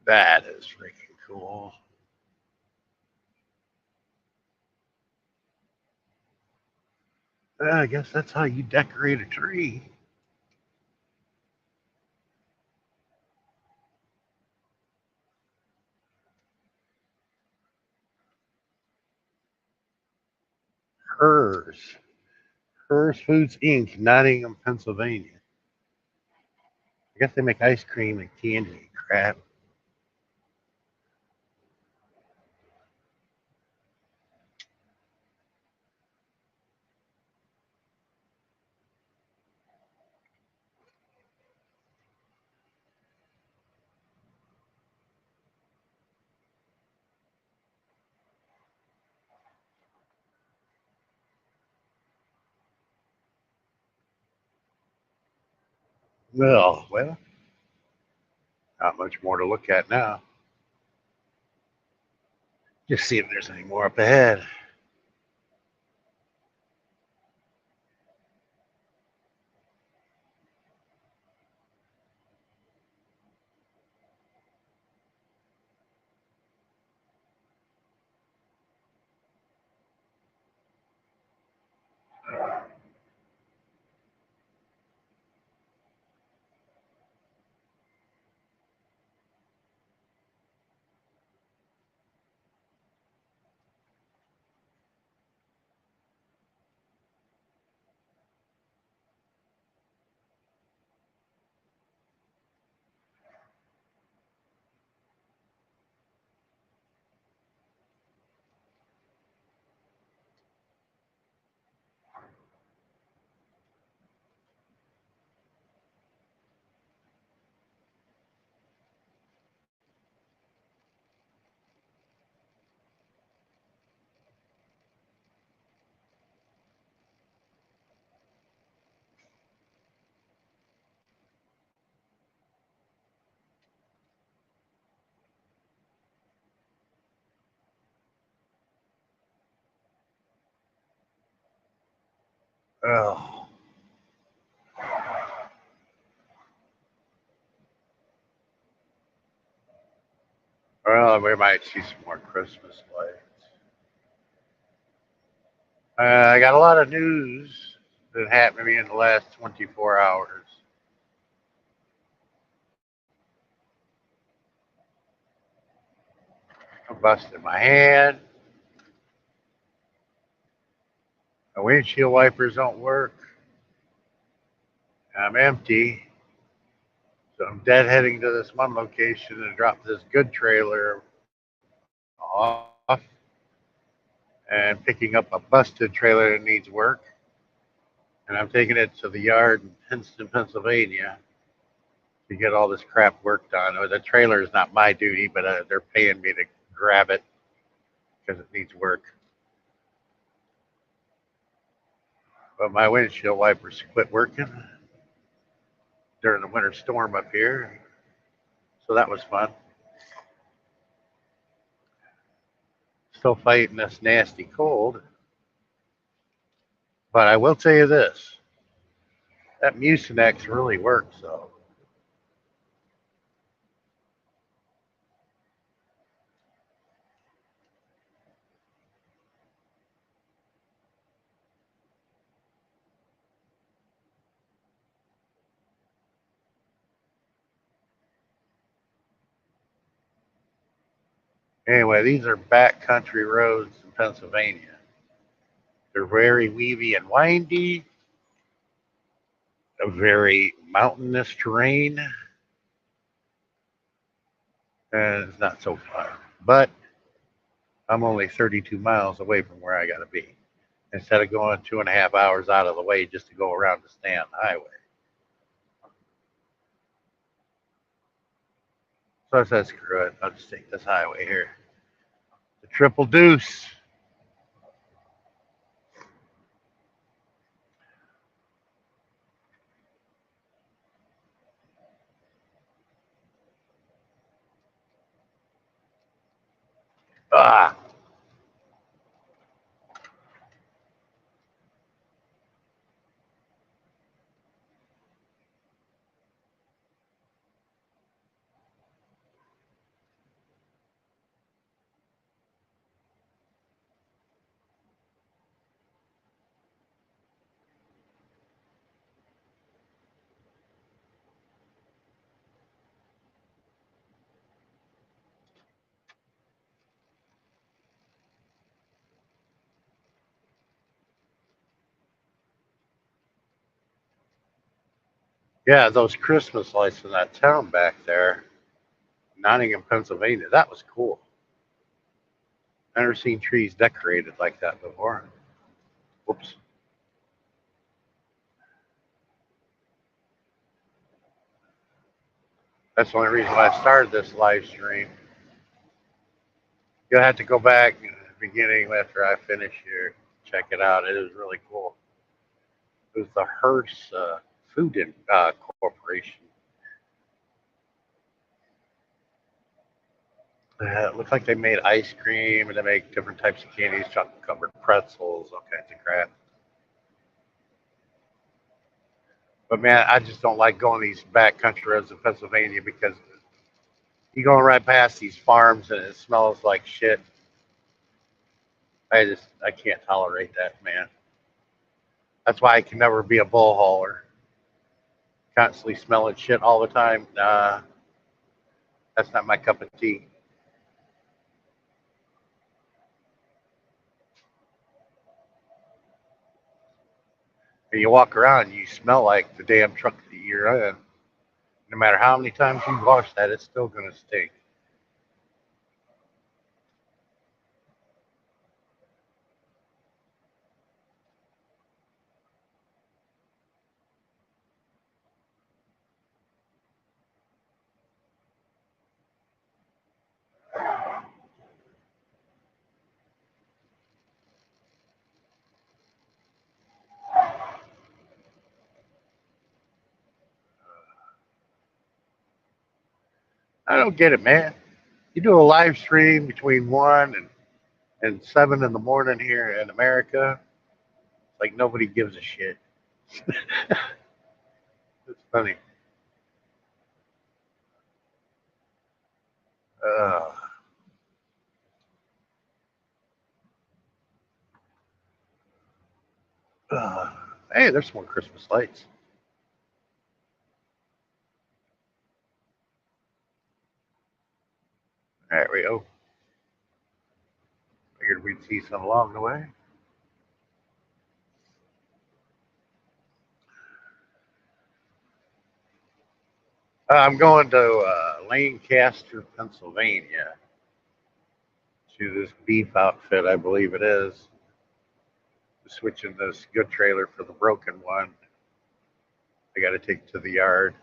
That is freaking cool. I guess that's how you decorate a tree. Hers. Hers Foods Inc., Nottingham, Pennsylvania. I guess they make ice cream and candy and crap. Well, not much more to look at now. Just see if there's any more up ahead. Oh, well, we might see some more Christmas lights. I got a lot of news that happened to me in the last 24 hours. I busted my hand. My windshield wipers don't work. I'm empty. So I'm deadheading to this one location and drop this good trailer off and picking up a busted trailer that needs work. And I'm taking it to the yard in Princeton, Pennsylvania to get all this crap worked on. The trailer is not my duty, but they're paying me to grab it because it needs work. But my windshield wipers quit working during the winter storm up here. So that was fun. Still fighting this nasty cold. But I will tell you this, that Mucinex really works, though. Anyway, these are backcountry roads in Pennsylvania. They're very weavy and windy, a very mountainous terrain, and it's not so fun. But I'm only 32 miles away from where I got to be. Instead of going 2.5 hours out of the way just to go around to stay on the highway. So I said, screw it. I'll just take this highway here. The Triple Deuce. Ah, Yeah, those Christmas lights in that town back there, Nottingham, Pennsylvania, that was cool. I've never seen trees decorated like that before. Whoops. That's the only reason why I started this live stream. You'll have to go back in the beginning after I finish here. Check it out. It is really cool. It was the Hearst Food Corporation. It looked like they made ice cream and they make different types of candies, chocolate covered pretzels, all kinds of crap. But man, I just don't like going these back country roads in Pennsylvania because you going right past these farms and it smells like shit. I can't tolerate that, man. That's why I can never be a bull hauler. Constantly smelling shit all the time. Nah, that's not my cup of tea. And you walk around, and you smell like the damn truck that you're in. No matter how many times you wash that, it's still gonna stink. I don't get it, man. You do a live stream between 1 and 7 in the morning here in America. Like nobody gives a shit. It's funny. Uh, uh, hey, there's some more Christmas lights. There we go. Figured we'd see some along the way. I'm going to Lancaster, Pennsylvania, to this beef outfit, I believe it is. Switching this good trailer for the broken one. I got to take it to the yard.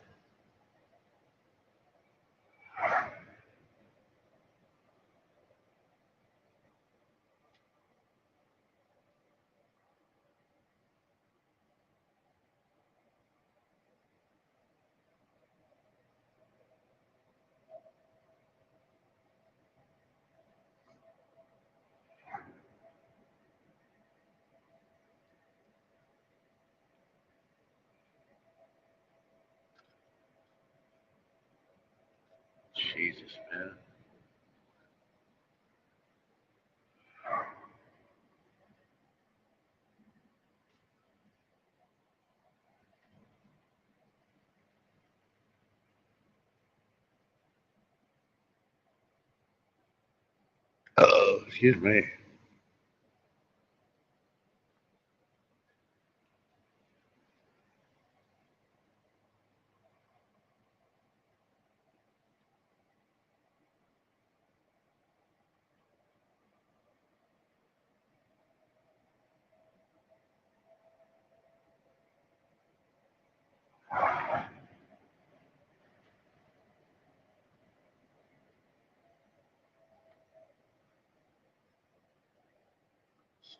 Jesus, man. Oh, excuse me.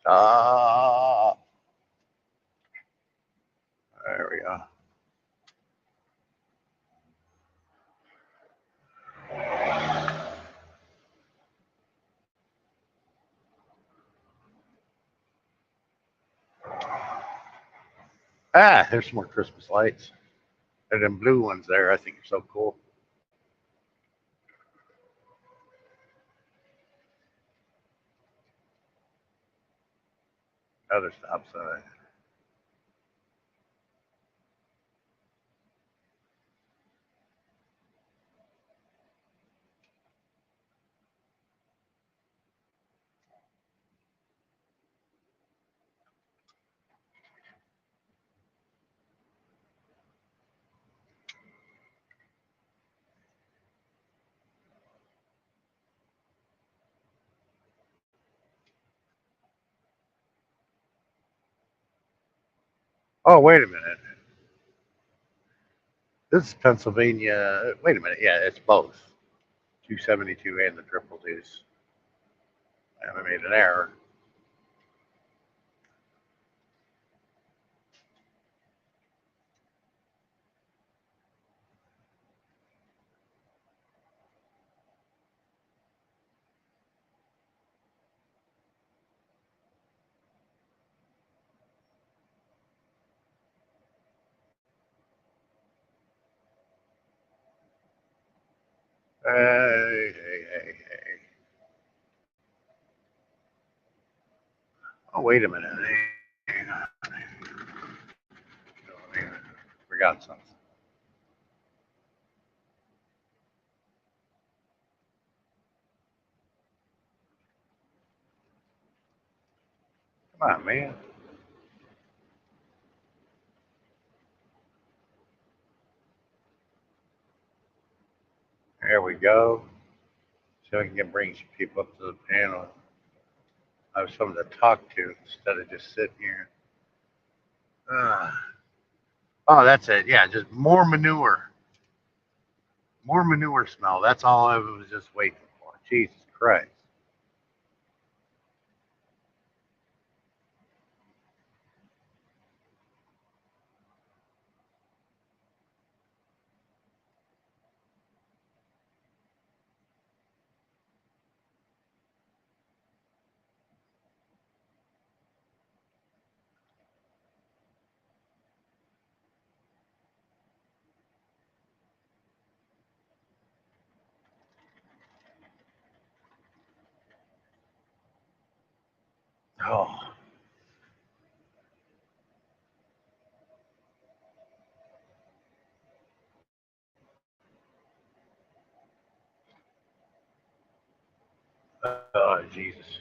Stop. There we go. Ah, there's some more Christmas lights. And them blue ones there, I think are so cool. Another stop sign. Oh, wait a minute. This is Pennsylvania. Wait a minute. Yeah, it's both 272 and the triple deuce. I haven't made an error. Hey. Oh, wait a minute. Hang on. Forgot something. Come on, man. There we go. So we can bring some people up to the panel. I have someone to talk to instead of just sitting here. Uh, oh, that's it. Yeah, just more manure. More manure smell. That's all I was just waiting for. Jesus Christ. Oh, oh Jesus.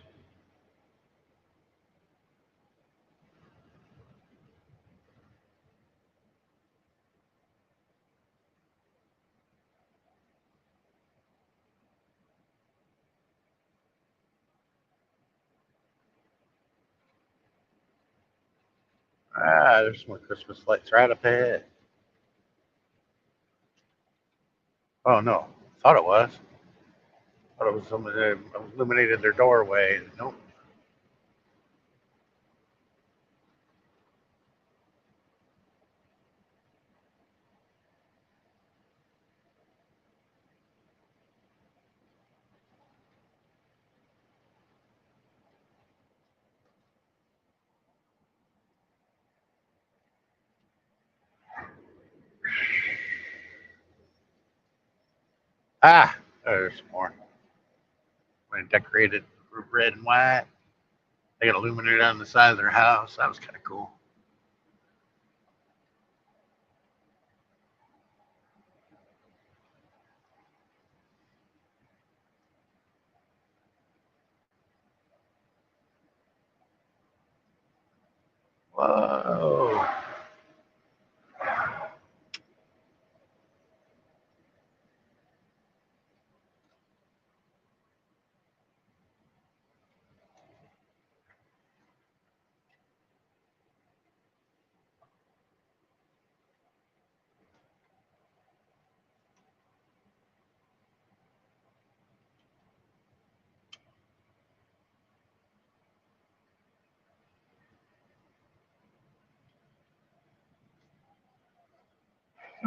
Ah, there's more Christmas lights right up ahead. Oh no, thought it was. Thought it was somebody that illuminated their doorway. Nope. Ah, there's more. When decorated red and white. They got illuminated on the side of their house. That was kind of cool. Whoa.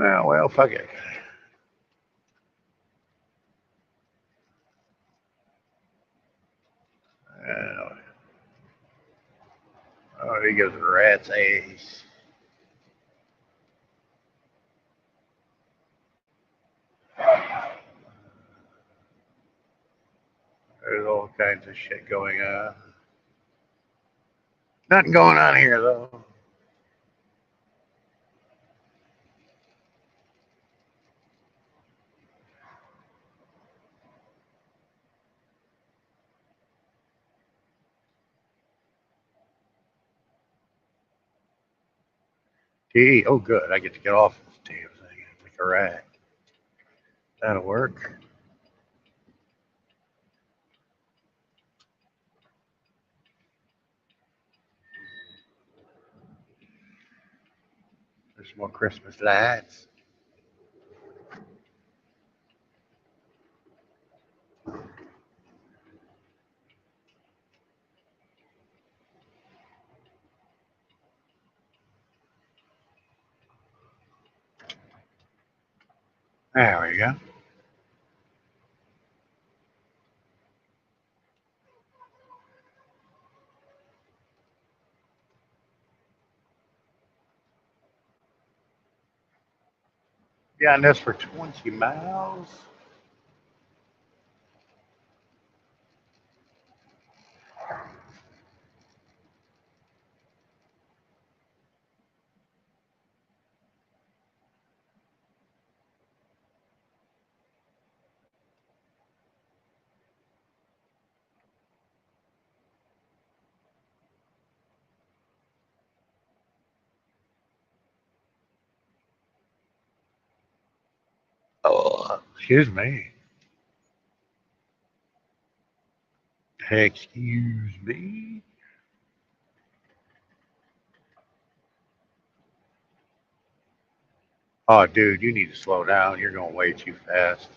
Oh, well, fuck it. Uh, oh, he gives the rat's ace. There's all kinds of shit going on. Nothing going on here, though. Gee, oh, good. I get to get off this damn thing like a rat. That'll work. There's more Christmas lights. There we go. Yeah, and that's for 20 miles. Oh, excuse me. Excuse me. Oh, dude, you need to slow down. You're going way too fast.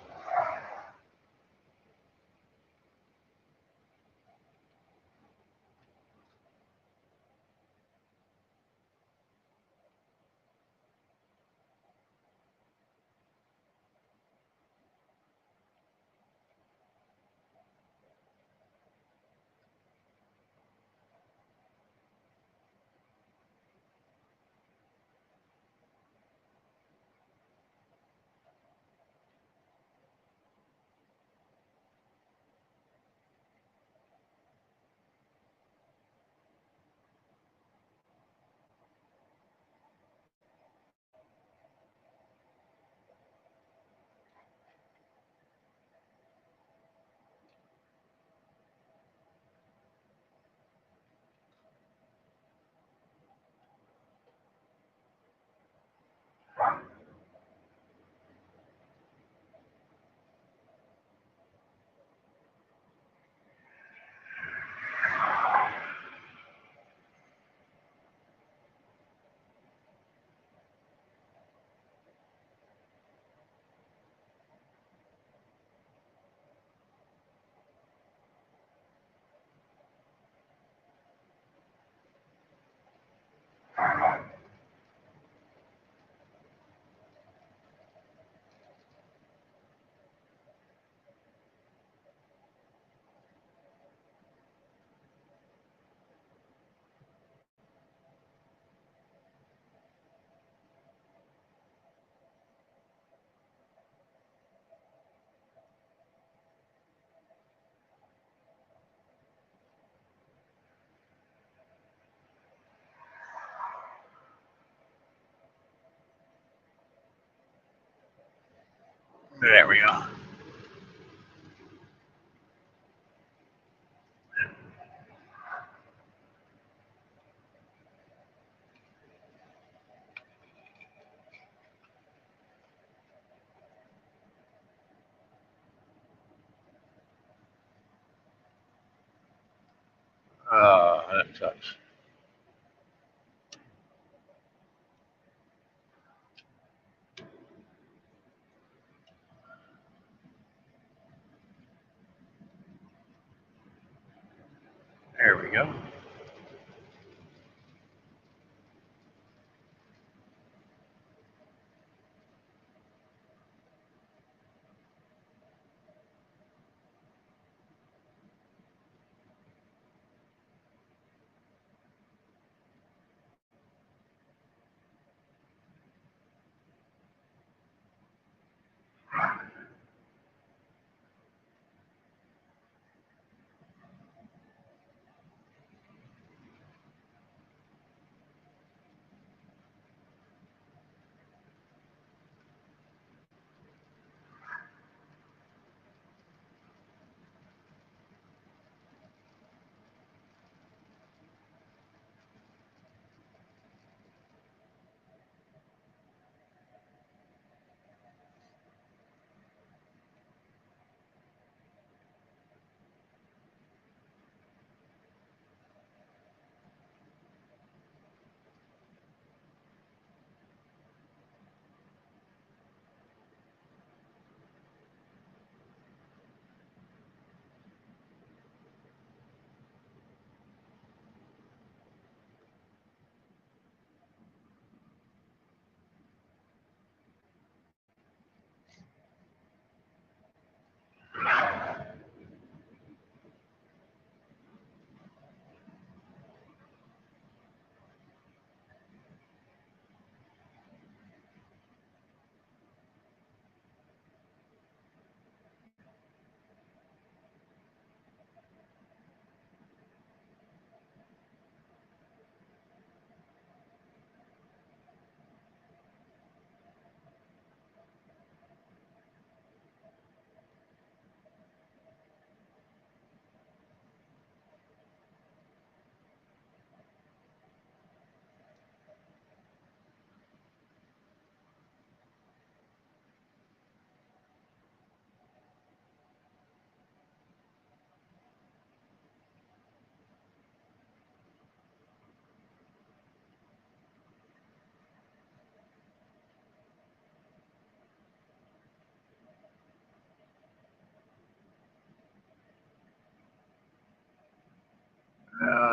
There we go. That sucks. There we go.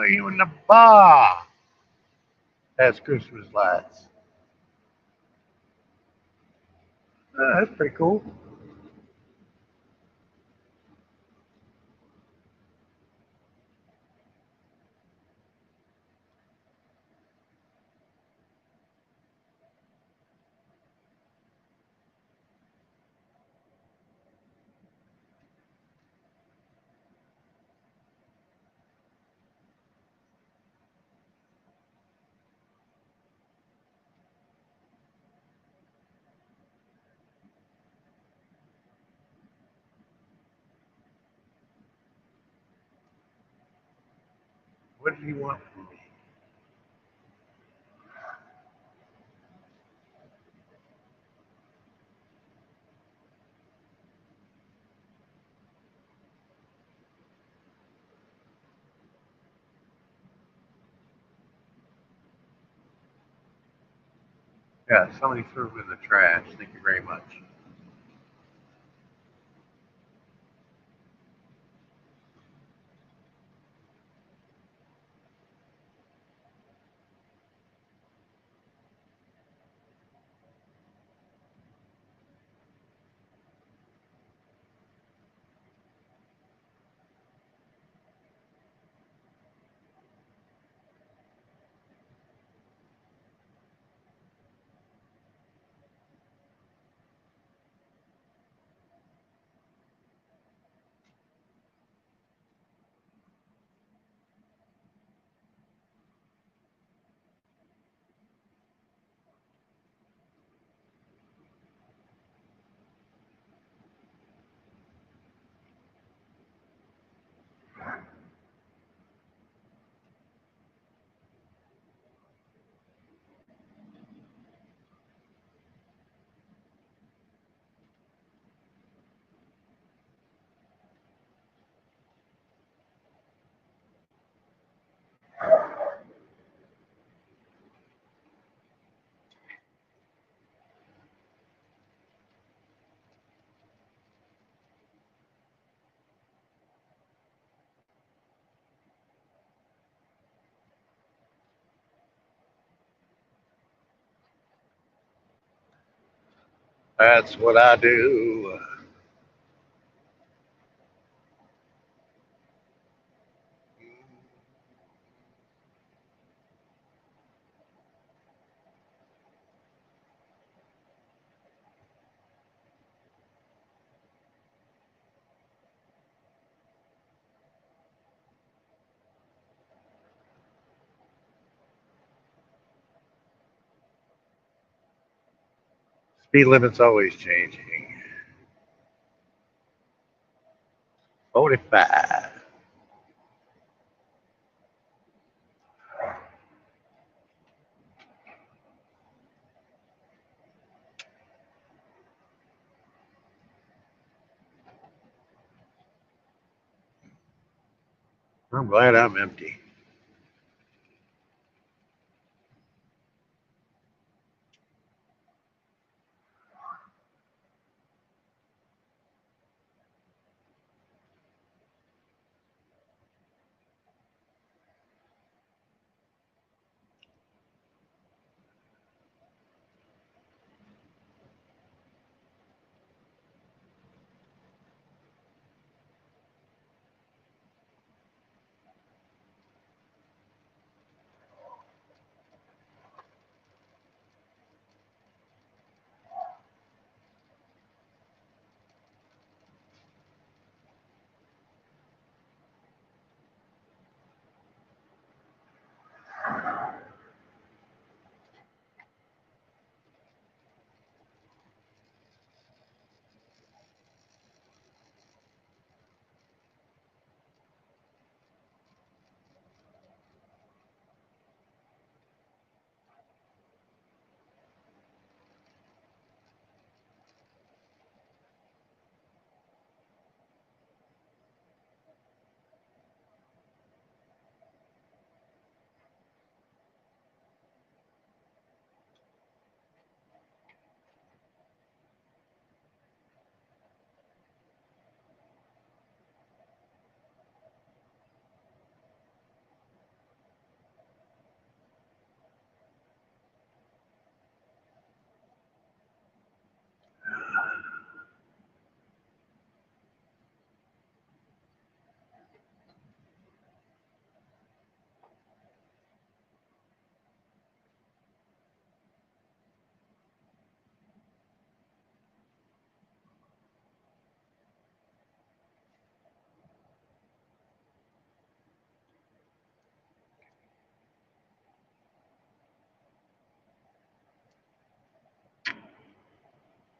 even the bar has Christmas lights. That's pretty cool. What do you want from me? Yeah, somebody threw them in the trash. Thank you very much. That's what I do. Speed limit's always changing. 45. I'm glad I'm empty.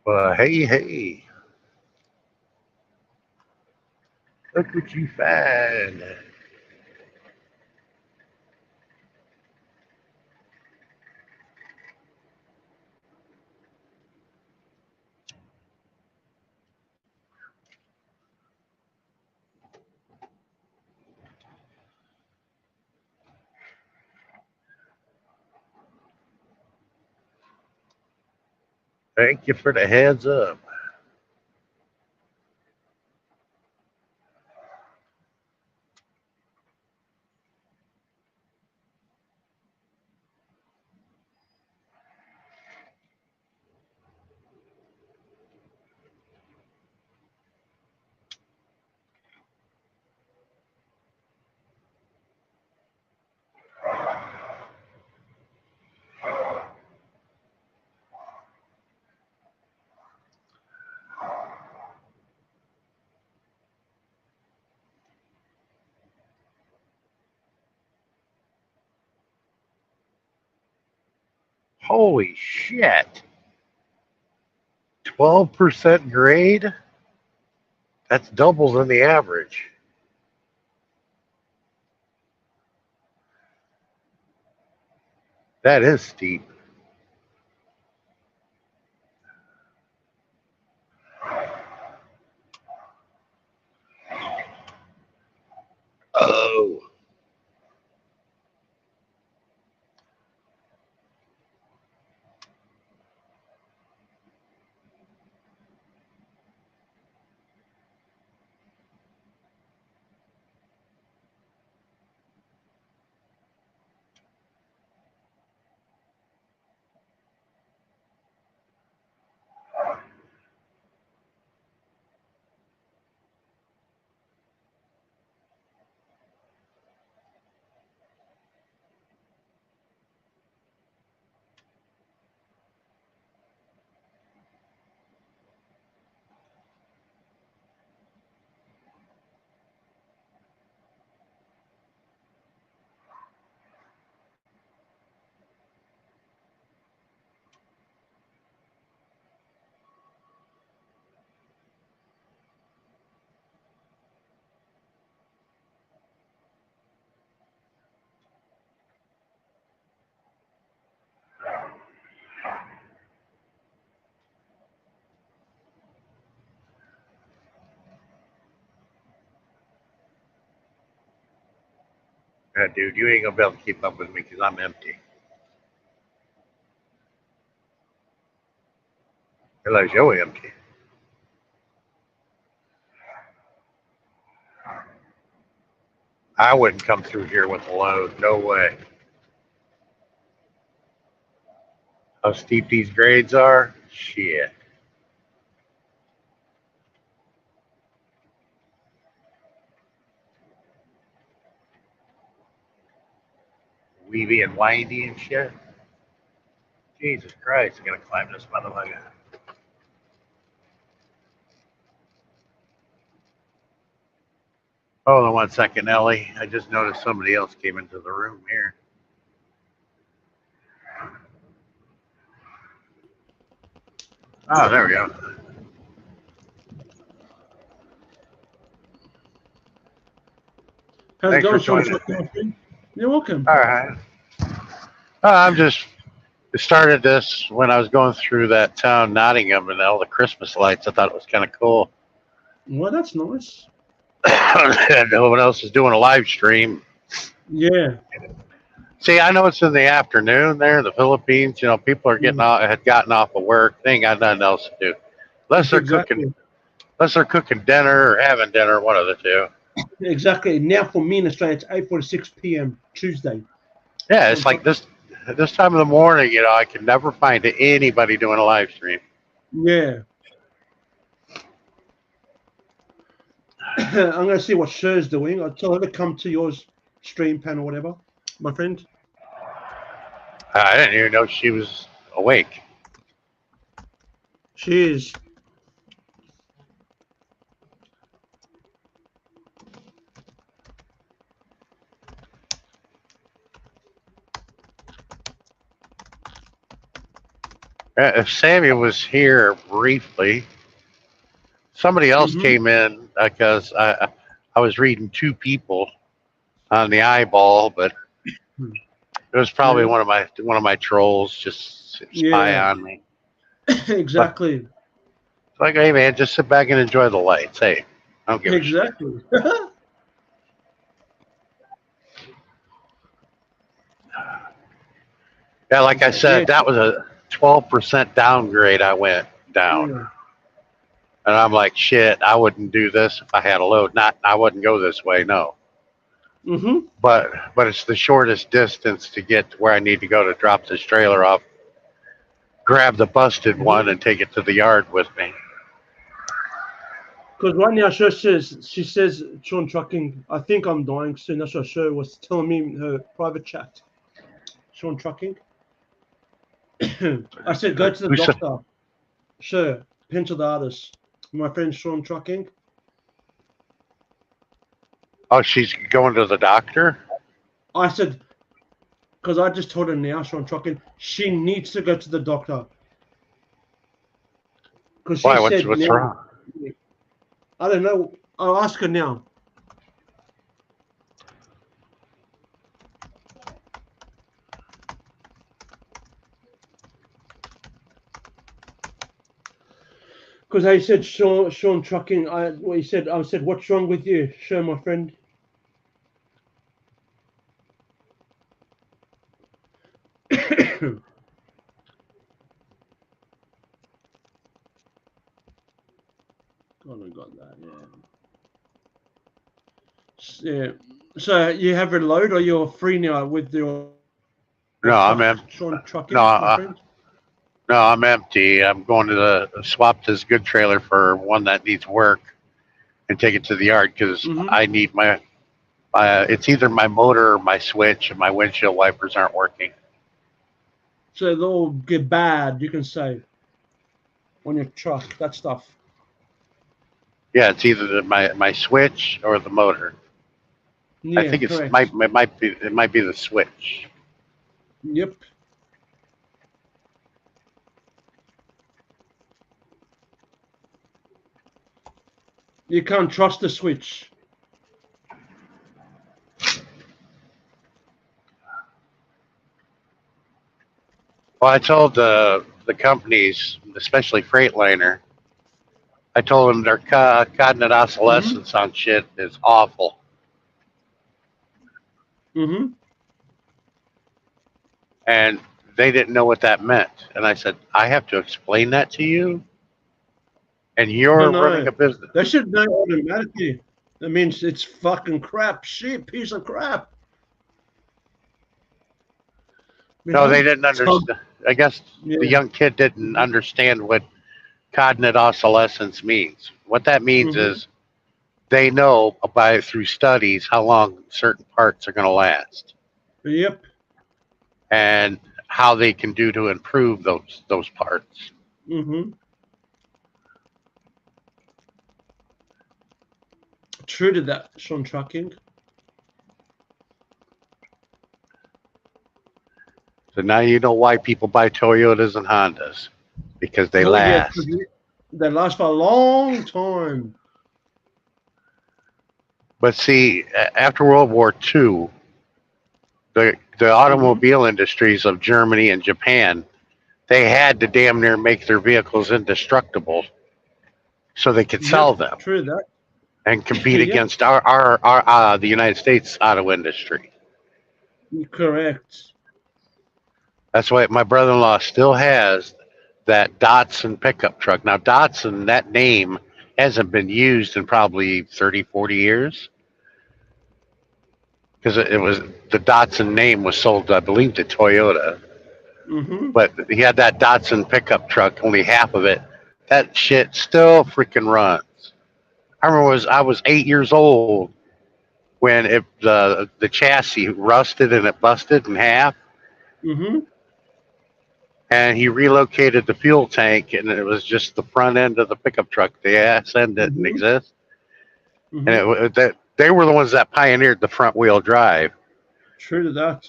Well, hey, hey, look what you find. Thank you for the heads up. Holy shit. 12% grade? That's double than the average. That is steep. Oh. Yeah, dude, you ain't gonna be able to keep up with me because I'm empty. Realize you're empty. I wouldn't come through here with a load. No way. How steep these grades are? Shit. Weavy and windy and shit. Jesus Christ, I'm gonna climb this motherfucker. Hold on 1 second, Ellie. I just noticed somebody else came into the room here. Oh, there we go. How's it Thanks for going, joining. You're welcome. All right. I'm just started this when I was going through that town, Nottingham, and all the Christmas lights. I thought it was kind of cool. Well, that's nice. And no one else is doing a live stream. Yeah. See, I know it's in the afternoon there in the Philippines. You know, people are getting out, had gotten off of work. They ain't got nothing else to do. Exactly. Unless they're cooking dinner or having dinner, one of the two. Exactly. Now for me in Australia, it's 8:46 p.m. Tuesday. Yeah, So it's like this time of the morning. You know, I can never find anybody doing a live stream. yeah. I'm going to see what Sher's doing. I'll tell her to come to yours stream pan or whatever, my friend. I didn't even know she was awake. She is. If Sammy was here briefly, somebody else Mhm. came in because I was reading two people on the eyeball, but Hmm. it was probably Yeah. one of my trolls just spy Yeah. on me. But Exactly. it's like, hey man, just sit back and enjoy the lights. Hey, I don't give a shit. Exactly. Yeah, like I Yeah. said, that was a 12% downgrade. I went down, Yeah. and I'm like, shit, I wouldn't do this if I had a load. Not, I wouldn't go this way, no. Mhm. But it's the shortest distance to get to where I need to go to drop this trailer off, grab the busted Mhm. one, and take it to the yard with me. Because right now, she says, Sean Trucking, I think I'm dying soon. That's what Sher was telling me in her private chat. Sean Trucking. I said, go to the Who said? doctor. Sure. Pencil the artist. My friend Sean Trucking. Oh, she's going to the doctor. I said, because I just told her now, Sean Trucking, she needs to go to the doctor. Because she Why? What's said what's now, wrong? I don't know. I'll ask her now. Because I said, Sean Trucking, he said, I said, what's wrong with you? Sure, my friend. God, I got that, yeah. Yeah. So you have a load or you're free now with your No, I'm truck, empty. Sean No, Trucking, my friend? no, I'm empty. I'm going to swap this good trailer for one that needs work and take it to the yard because Mm-hmm. I need my. It's either my motor or my switch, and my windshield wipers aren't working. So they'll get bad, you can say, on your truck, that stuff. Yeah, it's either my switch or the motor. I Yeah, think correct. it might be the switch. Yep. You can't trust the switch. Well, I told the companies, especially Freightliner, I told them their coordinate Mm-hmm. obsolescence on shit is awful. Mm-hmm. And they didn't know what that meant. And I said, I have to explain that to you? And No, you're running no. a business. They should know automatically. That means it's fucking crap, shit, piece of crap. You No, they know? didn't So, understand. I guess the yeah. young kid didn't Mm-hmm. understand what coordinate obsolescence means. What that means Mm-hmm. is they know by through studies how long certain parts are going to last Yep. and how they can do to improve those parts. Mm-hmm. True to that, Sean Trucking. So now you know why people buy Toyotas and Hondas because they Hell yeah, 'cause last. they last for a long time. But see, after World War II, the Mm-hmm. automobile industries of Germany and Japan, they had to damn near make their vehicles indestructible so they could Yep. sell them True that. and compete Yep. against our the United States auto industry. Correct. That's why my brother-in-law still has that Datsun pickup truck. Now Datsun, that name hasn't been used in probably 30, 40 years because it was the Datsun name was sold, I believe, to Toyota. Mm-hmm. But he had that Datsun pickup truck, only half of it. That shit still freaking runs. I remember I was 8 years old when the chassis rusted and it busted in half, Mm-hmm. and he relocated the fuel tank, and it was just the front end of the pickup truck. The ass end didn't Mm-hmm. exist, and Mm-hmm. that they were the ones that pioneered the front wheel drive, True to that.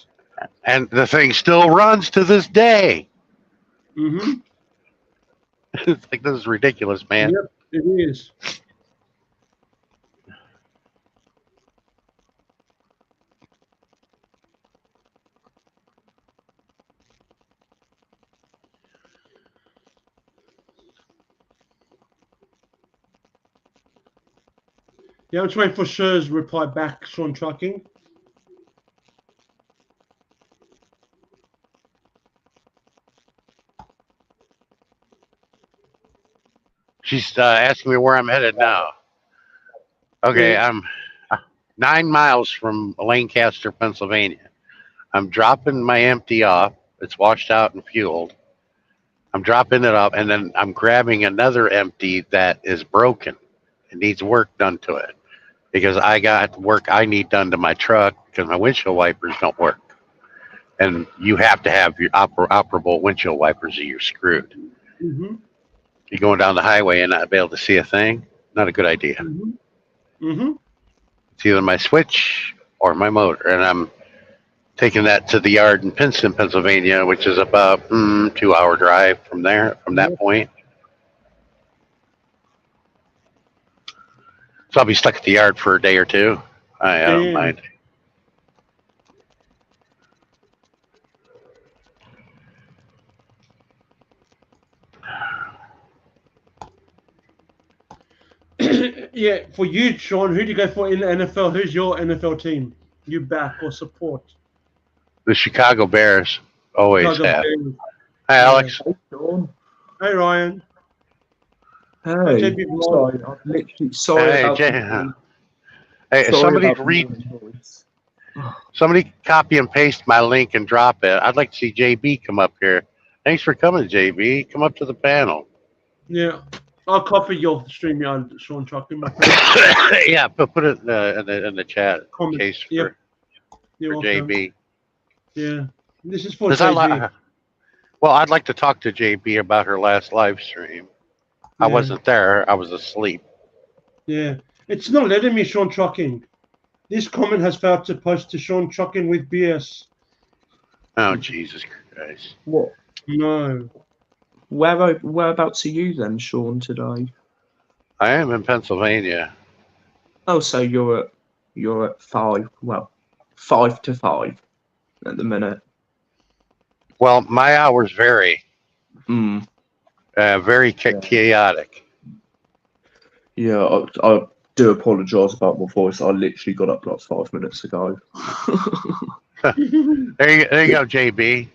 and the thing still runs to this day. Mm-hmm. It's like, this is ridiculous, man. Yep, it is. Yeah, I'm just waiting for Sher's reply back, Sean Trucking. She's asking me where I'm headed now. Okay, Yeah. I'm 9 miles from Lancaster, Pennsylvania. I'm dropping my empty off. It's washed out and fueled. I'm dropping it off, and then I'm grabbing another empty that is broken. It needs work done to it because I got work I need done to my truck because my windshield wipers don't work. And you have to have your operable windshield wipers or you're screwed. Mm-hmm. You're going down the highway and not be able to see a thing. Not a good idea. Mm-hmm. Mm-hmm. It's either my switch or my motor, and I'm taking that to the yard in Princeton, Pennsylvania, which is about 2-hour drive from there, from that point. So I'll be stuck at the yard for a day or two. I don't mind. Yeah, for you, Sean, who do you go for in the NFL? Who's your NFL team you back or support? The Chicago Bears always Chicago have. Bears. Hi, Alex. Hey, Sean. Hey, Ryan. Hey, JB Vlog. sorry, I'm literally sorry Hey, about Jay. the- Hey, sorry somebody about the read. noise. Somebody copy and paste my link and drop it. I'd like to see JB come up here. Thanks for coming, JB. Come up to the panel. Yeah. I'll copy your StreamYard, Sean Trucking, my friend. Yeah, put it in the chat in Comment. case for, Yep. You're for welcome. JB. Yeah. This is for 'Cause JB. well, I'd like to talk to JB about her last live stream. I Yeah. wasn't there. I was asleep. Yeah. It's not letting me, Sean Trucking. This comment has failed to post to Sean Trucking with BS. Oh, Jesus Christ. What? No. Whereabouts are you then, Sean, today? I am in Pennsylvania. Oh, so you're at 5. Well, 5 to 5 at the minute. Well, my hours vary. Hmm. Very chaotic. Yeah, I do apologise about my voice. I literally got up like 5 minutes ago. There you go, JB.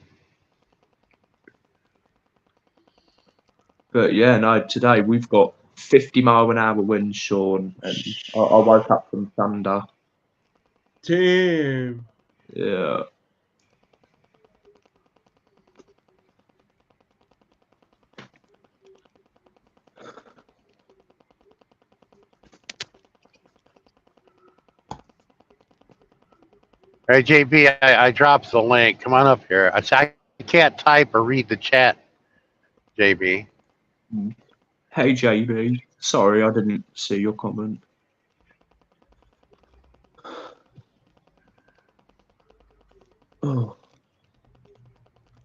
But yeah, no, today we've got 50-mile-an-hour winds, Sean, and I woke up from thunder. Damn. Yeah. Hey, JB, I dropped the link. Come on up here. I can't type or read the chat, JB. Hey, JB. Sorry, I didn't see your comment. Oh.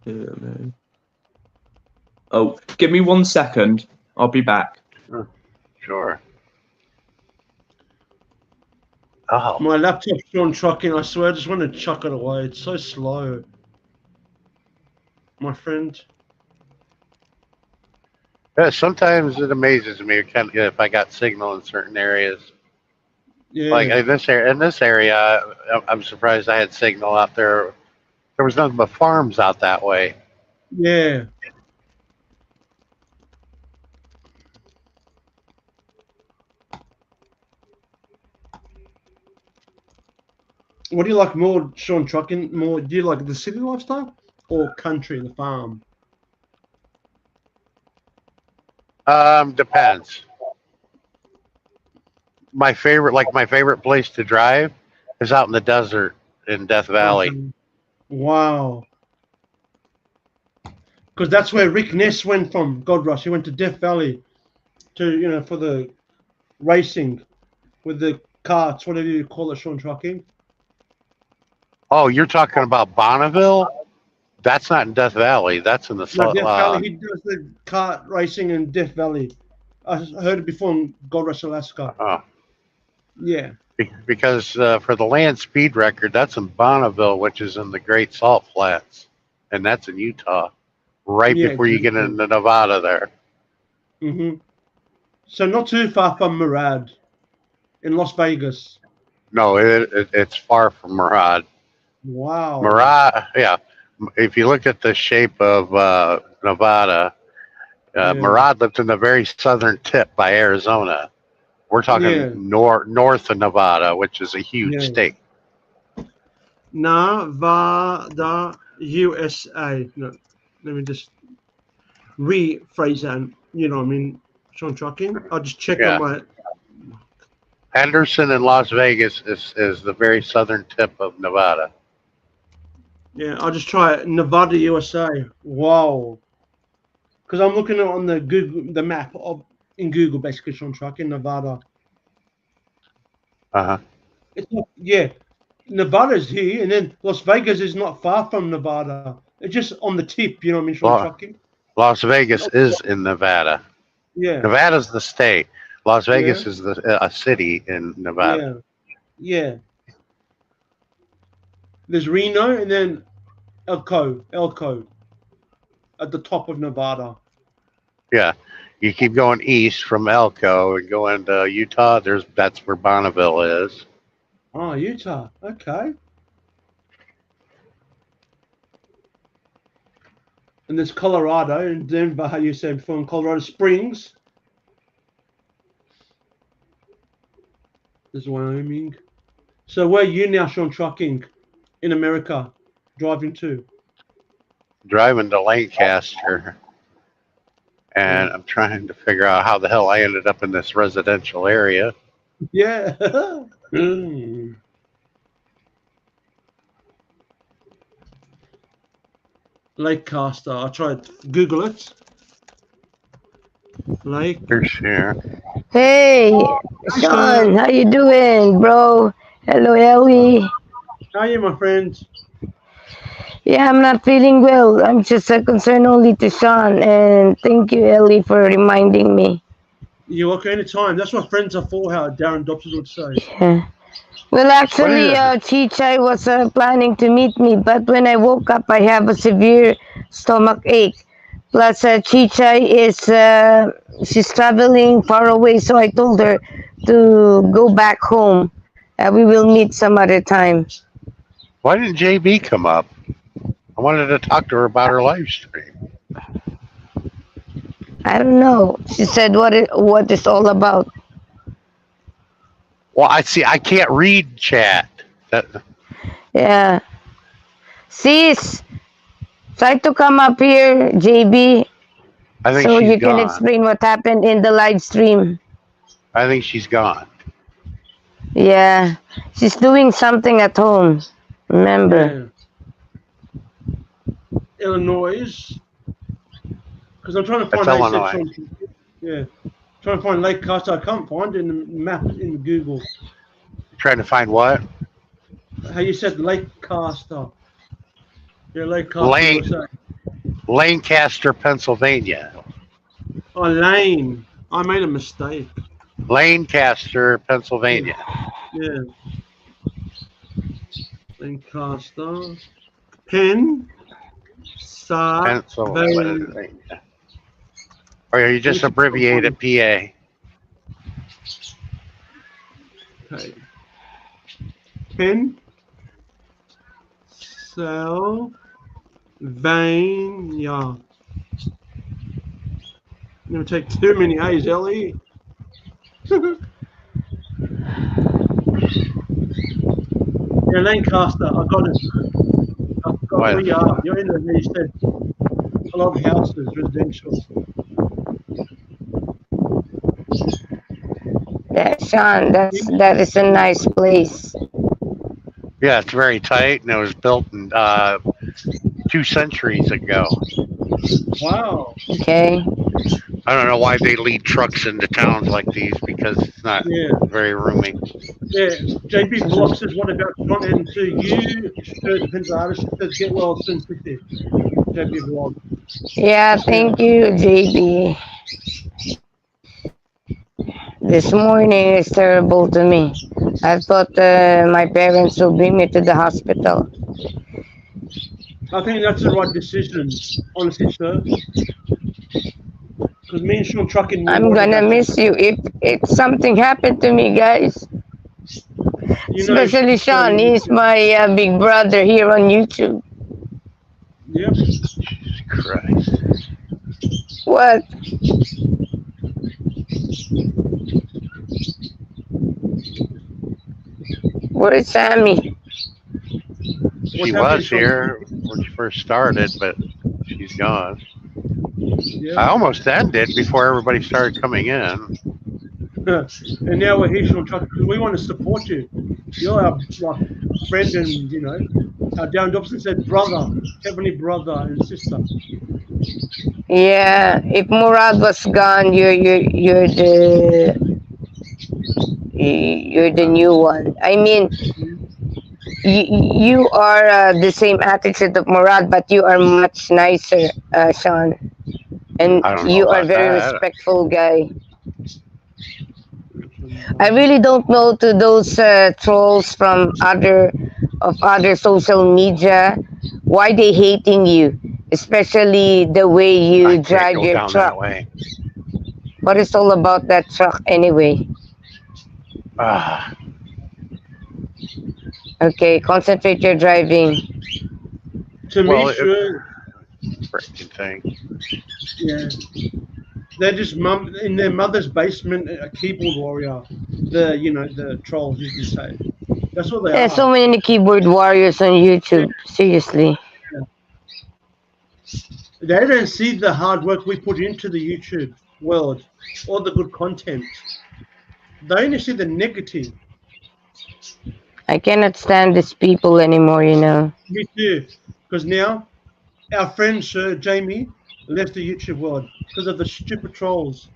Yeah, man. Oh, give me 1 second. I'll be back. Sure. Oh, My laptop's Sean Trucking. I swear, I just want to chuck it away. It's so slow. My friend. yeah, sometimes it amazes me if I got signal in certain areas. Yeah. Like in this area, I'm surprised I had signal out there. There was nothing but farms out that way. Yeah. What do you like more, Sean Trucking? More, do you like the city lifestyle or country, the farm? Depends. My favorite place to drive is out in the desert in Death Valley. Wow. Because that's where Rick Ness went from, God Rush. He went to Death Valley to, for the racing with the carts, whatever you call it, Sean Trucking. Oh, you're talking about Bonneville? That's not in Death Valley. That's in the No, Death Valley. He does the kart racing in Death Valley. I heard it before in Gold Rush, Alaska. Yeah. Because for the land speed record, that's in Bonneville, which is in the Great Salt Flats, and that's in Utah, right Yeah, before you get exactly. into Nevada there. Mm-hmm. So not too far from Murad in Las Vegas. No, it's far from Murad. Wow. Murad, yeah. If you look at the shape of Nevada, Yeah. Murad lives in the very southern tip by Arizona. We're talking Yeah. north of Nevada, which is a huge Yeah. state. Nevada, USA. No, let me just rephrase that. You know what I mean? Sean Trucking. I'll just check Yeah. on my. Henderson and Las Vegas is the very southern tip of Nevada. Yeah, I'll just try it. Nevada, USA. Wow. Because I'm looking at on the Google, the map in Google, basically, Sean Trucking, Nevada. Uh-huh. It's not, yeah. Nevada's here, and then Las Vegas is not far from Nevada. It's just on the tip, you know what I mean, Sean Trucking? Las Vegas is in Nevada. Yeah. Nevada's the state. Las Vegas is a city in Nevada. Yeah. There's Reno and then Elko at the top of Nevada. Yeah. You keep going east from Elko and go into Utah. That's where Bonneville is. Oh, Utah. Okay. And there's Colorado and Denver, how you said before, in Colorado Springs. There's Wyoming. So where are you now, Sean, trucking in America, driving to? Driving to Lancaster. And I'm trying to figure out how the hell I ended up in this residential area. Yeah. Lake Caster. I tried Google it. Lake. For sure. Hey, Sean, how you doing, bro? Hello, Ellie. How are you, my friend? Yeah, I'm not feeling well. I'm just concerned only to Sean, and thank you, Ellie, for reminding me. You're welcome anytime. That's what friends are for, how Darren Dobson would say. Yeah. Well, actually, Chichai was planning to meet me, but when I woke up, I have a severe stomach ache. Plus, Chichai is she's traveling far away, so I told her to go back home. We will meet some other time. Why didn't JB come up? I wanted to talk to her about her live stream. I don't know. She said what it's all about. Well, I can't read chat. Yeah. Sis, try to come up here, JB, I think so she's you gone. can explain what happened in the live stream. I think she's gone. Yeah. She's doing something at home. Remember? Yeah. Illinois. Because I'm trying to find trying to find Lake Caster. I can't find it in the map in Google. Trying to find what? How you said Lake Caster. Yeah, Lake Caster. Lancaster, Pennsylvania. Oh, Lane. I made a mistake. Lancaster, Pennsylvania. Yeah. Lancaster. Pennsylvania. Or you just abbreviate it PA. Okay. Pennsylvania. Never take too many A's, Ellie. Yeah, Lancaster. I got it. I've got where you are. You're in there. You said a lot of houses, residential. Yeah, Sean, that is a nice place. Yeah, it's very tight, and it was built in 2 centuries ago. Wow. Okay. I don't know why they lead trucks into towns like these because it's not Yeah. very roomy. Yeah. JB Vlog says, what about John? And to you, sure, depends on the artist. She says, get well soon, 50. JB Vlog. Yeah, thank you, JB. This morning is terrible to me. I thought my parents will bring me to the hospital. I think that's the right decision, honestly, sir. Because me and Sean Trucking, we I'm worried gonna about that. miss you if something happened to me, guys. You know, Especially Sean, he's my big brother here on YouTube. Yep. Jesus Christ. What? Where is Sammy? She happening, was Sean? here when she first started, but she's gone. Yeah. I almost ended before everybody started coming in. And now we're here, Sean Trucking, because we want to support you. You're our like friend, and you know, our Darren Dobson said brother, heavenly brother and sister. Yeah, if Murad was gone, you're the new one. I mean, you are the same attitude of Murad, but you are much nicer, Sean, and I don't know you are about very that. respectful guy. I really don't know to those trolls from other social media why they hating you, especially the way I you can't drive go your down truck. that way. What is all about that truck anyway? Ah, Okay, concentrate your driving. To well, me, sure, freaking thing. yeah. They're just mum in their mother's basement, a keyboard warrior. The trolls, you can say. That's what they There's are. so many keyboard warriors on YouTube. Seriously. They don't see the hard work we put into the YouTube world, all the good content. They only see the negative. I cannot stand these people anymore, you know. Me too. Because now our friend Sir Jamie left the YouTube world because of the stupid trolls.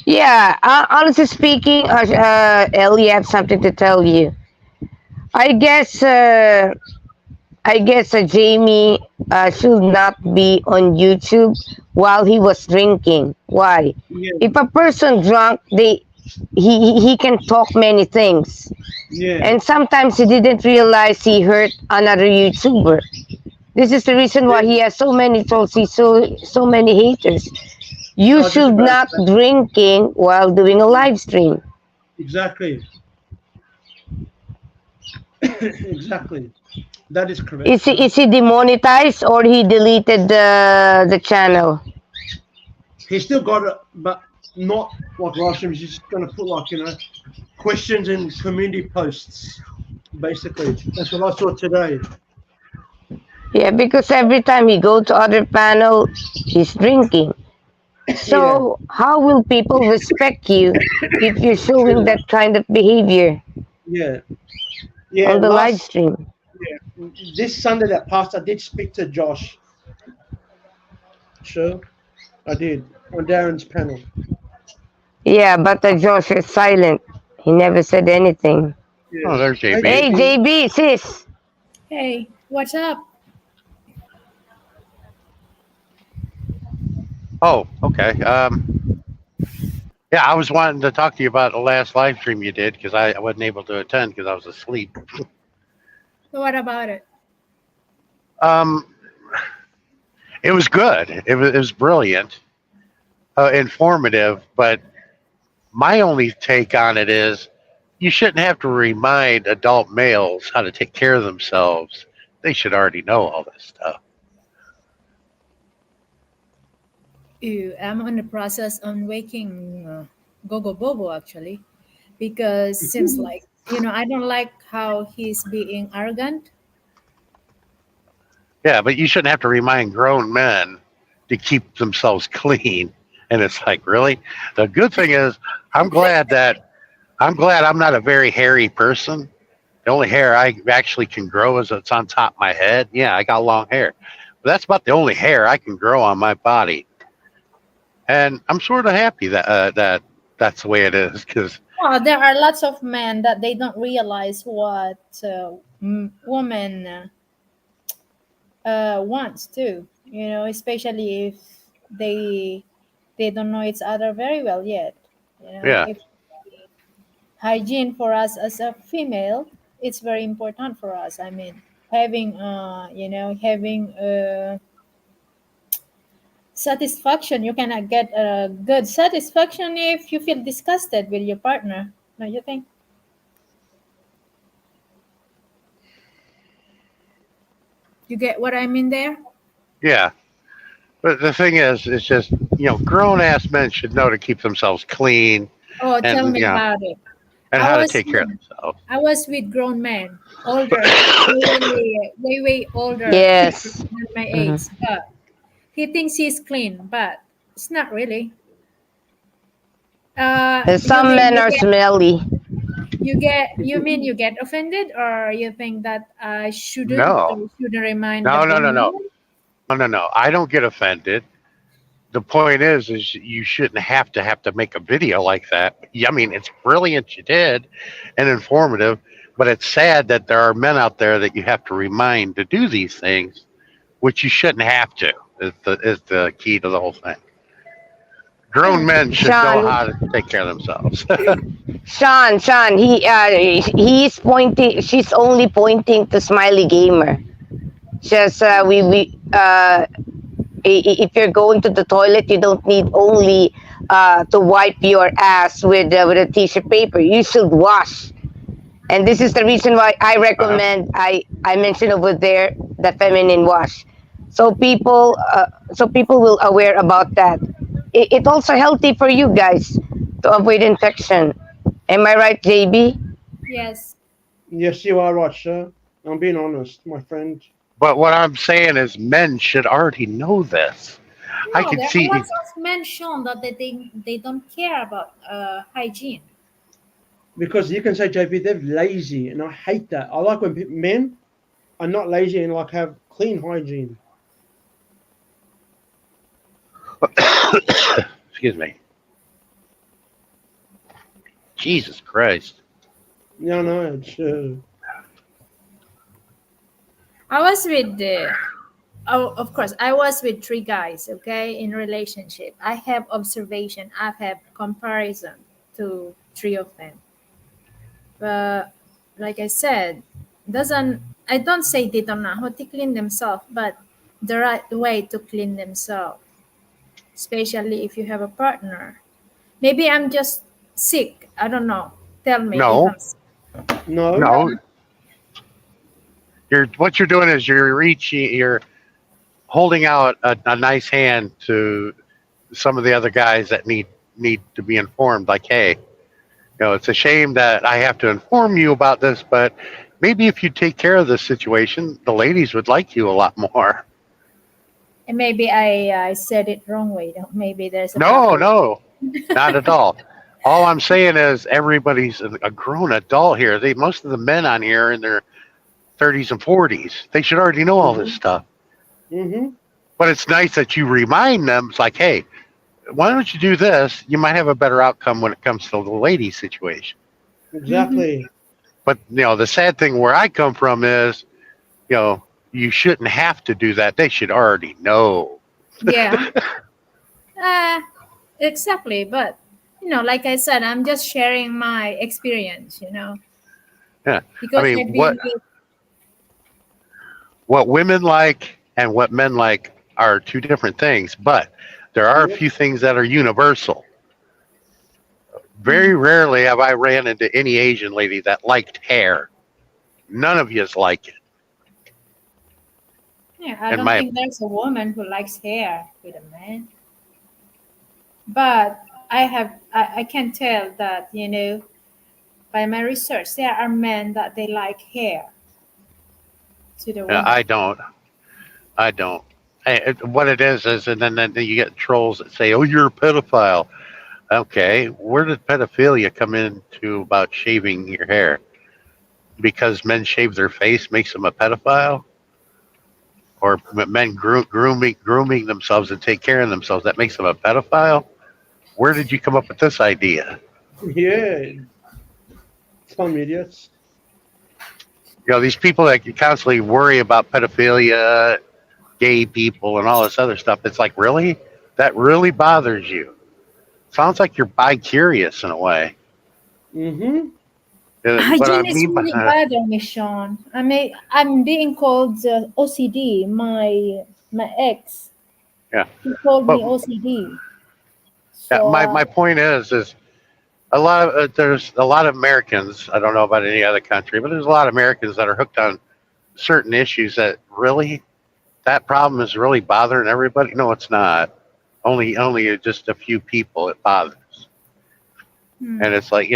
Yeah, honestly speaking, Ellie had something to tell you. I guess, uh, Jamie should not be on YouTube while he was drinking. Why? Yeah, If a person drunk, he can talk many things, yeah. and sometimes he didn't realize he hurt another YouTuber. This is the reason why he has so many trolls, so many haters. You I was just should about not to say, drinking while doing a live stream. exactly. Exactly. That is correct. Is he demonetized or he deleted the channel? He still got it, but not like live streams. He's just going to put questions in community posts. Basically, that's what I saw today. Yeah, because every time he go to other panel, he's drinking. So how will people respect you if you're showing that kind of behavior Yeah, yeah. on the live stream? This Sunday that passed, I did speak to Josh. Sure, I did on Darren's panel. Yeah, but Josh is silent. He never said anything. Oh, there's JB. Hey, JB, sis. Hey, what's up? Oh, okay. Yeah, I was wanting to talk to you about the last live stream you did because I wasn't able to attend because I was asleep. So what about it? It was good. It was brilliant, informative. But my only take on it is you shouldn't have to remind adult males how to take care of themselves. They should already know all this stuff. I'm on the process on waking Gogo Bobo actually, because seems like I don't like how he's being arrogant. Yeah, but you shouldn't have to remind grown men to keep themselves clean. And it's like, really? The good thing is, I'm glad I'm not a very hairy person. The only hair I actually can grow is it's on top of my head. Yeah, I got long hair. That's about the only hair I can grow on my body, and I'm sort of happy that that's the way it is because Well, there are lots of men that they don't realize what woman wants too. You know, especially if they they don't know each other very well yet. You know, yeah, if hygiene for us as a female, it's very important for us. I mean, having having satisfaction. You cannot get a good satisfaction if you feel disgusted with your partner. Don't you think? You get what I mean there? yeah. But the thing is, it's just grown ass men should know to keep themselves clean Oh, tell and me about it. and I how to was take care of themselves. I was with grown men, older, way older Yes. than my Mhm. age, but he thinks he's clean, but it's not really. And You some mean men are smelly. you get offended, or you think that I No, shouldn't remind the no, no, no, grown no, men? no, no, no. I don't get offended. The point is you shouldn't have to make a video like that. Yeah, I mean, it's brilliant you did, and informative, but it's sad that there are men out there that you have to remind to do these things, which you shouldn't have to. Is the key to the whole thing. Grown men should know Sean, how to take care of themselves. Sean, he's pointing. She's only pointing to Smiley Gamer. Just if you're going to the toilet, you don't need only to wipe your ass with a tissue paper. You should wash. And this is the reason why I recommend. I mentioned over there the feminine wash, so people will aware about that. It's also healthy for you guys to avoid infection. Am I right, JB? Yes. Yes, you are right, sir. I'm being honest, my friend. But what I'm saying is, men should already know this. I No, can there are see. lots of men shown that they don't care about hygiene. Because you can say, JP, they're lazy, and I hate that. I like when men are not lazy and like have clean hygiene. Excuse me. Jesus Christ. No, it's I was with of course I was with three guys, okay, in relationship. I have observation, I have comparison to three of them. But like I said, doesn't I don't say they don't know how to clean themselves, but the right way to clean themselves, especially if you have a partner. Maybe I'm just sick. I don't know. Tell me if No, I'm sick. no. no. What you're doing is you're holding out a nice hand to some of the other guys that need to be informed. Like, hey, it's a shame that I have to inform you about this, but maybe if you take care of this situation, the ladies would like you a lot more. And maybe I said it wrong way. Maybe there's a No, proper. no, not at all. All I'm saying is everybody's a grown adult here. Most of the men on here are in their 30s and 40s. They should already know all this stuff. Mm-hmm. But it's nice that you remind them. It's like, hey, why don't you do this? You might have a better outcome when it comes to the lady situation. Exactly. But the sad thing where I come from is, you shouldn't have to do that. They should already know. Yeah. Exactly. But like I said, I'm just sharing my experience. Yeah. Because I I've mean, been what women like and what men like are two different things, but there are a few things that are universal. Very rarely have I ran into any Asian lady that liked hair. None of yous like it. Yeah, I And don't my- think there's a woman who likes hair with a man. But I can tell that, by my research, there are men that they like hair to the woman. I don't. What it is, and then you get trolls that say, "Oh, you're a pedophile." Okay, where did pedophilia come into about shaving your hair? Because men shave their face makes them a pedophile? or men grooming themselves and take care of themselves, that makes them a pedophile? Where did you come up with this idea? Yeah. Some idiots. You know, these people that constantly worry about pedophilia, gay people, and all this other stuff. It's like, really? That really bothers you? Sounds like you're bi-curious in a way. Mm-hmm. What I Hygiene is mean by really bother me, Sean. I mean, I'm being called OCD. My ex, Yeah. he called But me OCD. yeah, So my point is a lot of there's a lot of Americans. I don't know about any other country, but there's a lot of Americans that are hooked on certain issues that really that problem is really bothering everybody. No, it's not. Only just a few people it bothers. hmm. And it's like,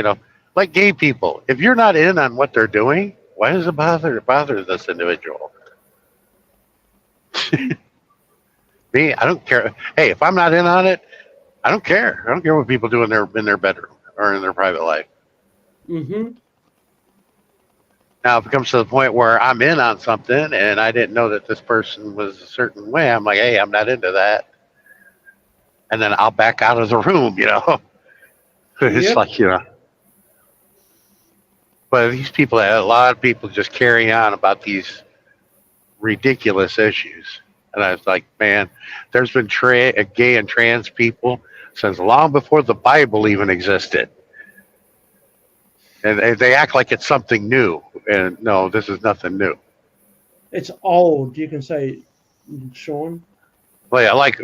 like gay people. If you're not in on what they're doing, why does it bother this individual? Me, I don't care. Hey, if I'm not in on it, I don't care. I don't care what people do in their bedroom or in their private life. Mm-hmm. Now, if it comes to the point where I'm in on something and I didn't know that this person was a certain way, I'm like, hey, I'm not into that. And then I'll back out of the room, It's Yep. like. But these people, a lot of people just carry on about these ridiculous issues. And I was like, man, there's been gay and trans people since long before the Bible even existed. And they act like it's something new. And no, this is nothing new. It's old, you can say, Sean. Well, yeah, like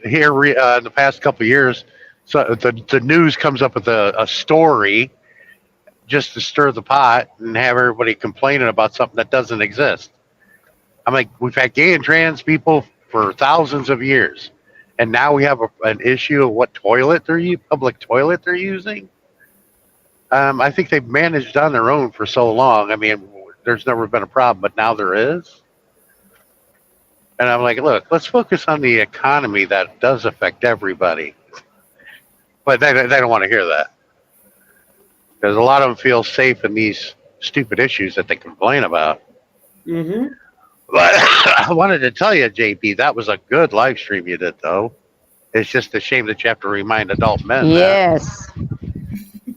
here in the past couple of years, so the news comes up with a story just to stir the pot and have everybody complaining about something that doesn't exist. I'm like, we've had gay and trans people for thousands of years, and now we have an issue of what public toilet they're using. I think they've managed on their own for so long. I mean, there's never been a problem, but now there is. And I'm like, look, let's focus on the economy that does affect everybody. But they don't want to hear that. Because a lot of them feel safe in these stupid issues that they complain about. Mm-hmm. But I wanted to tell you, JP, that was a good live stream you did, though. It's just a shame that you have to remind adult men that. Yes.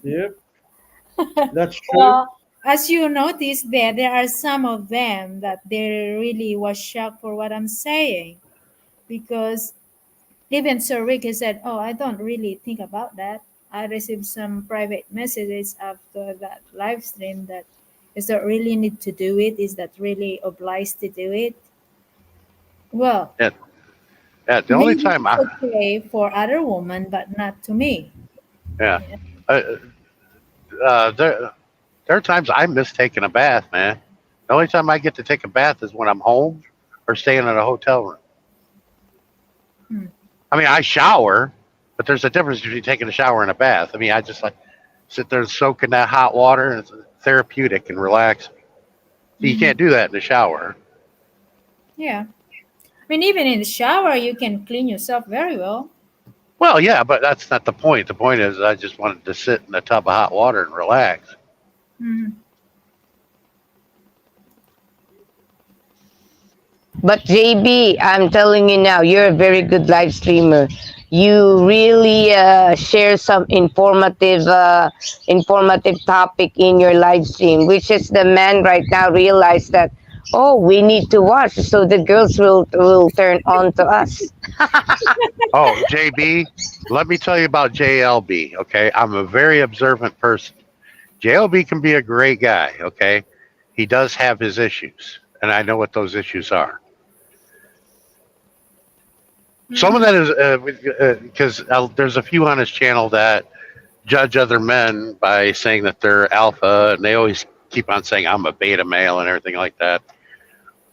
Yep. That's true. Well, as you notice there are some of them that they really was shocked for what I'm saying, because even Sir Ricky said, "Oh, I don't really think about that." I received some private messages after that live stream that is that really need to do it? Is that really obliged to do it? Well, Yeah, the only maybe time it's okay for other women, but not to me. yeah. There are times I miss taking a bath, man. The only time I get to take a bath is when I'm home or staying in a hotel room. Hmm. I mean, I shower, but there's a difference between taking a shower and a bath. I mean, I just like sit there and soak in that hot water, and it's therapeutic and relaxing. You can't do that in the shower. Yeah. I mean, even in the shower, you can clean yourself very well. Well, yeah, but that's not the point. The point is I just wanted to sit in a tub of hot water and relax. Mhm. But JB, I'm telling you now, you're a very good live streamer. You really share some informative topic in your live stream, which is the man right now realize that, oh, we need to watch, so the girls will turn on to us. Oh, JB, let me tell you about JLB, okay? I'm a very observant person. JLB can be a great guy, okay? He does have his issues, and I know what those issues are. Some of that is because there's a few on his channel that judge other men by saying that they're alpha, and they always keep on saying I'm a beta male and everything like that.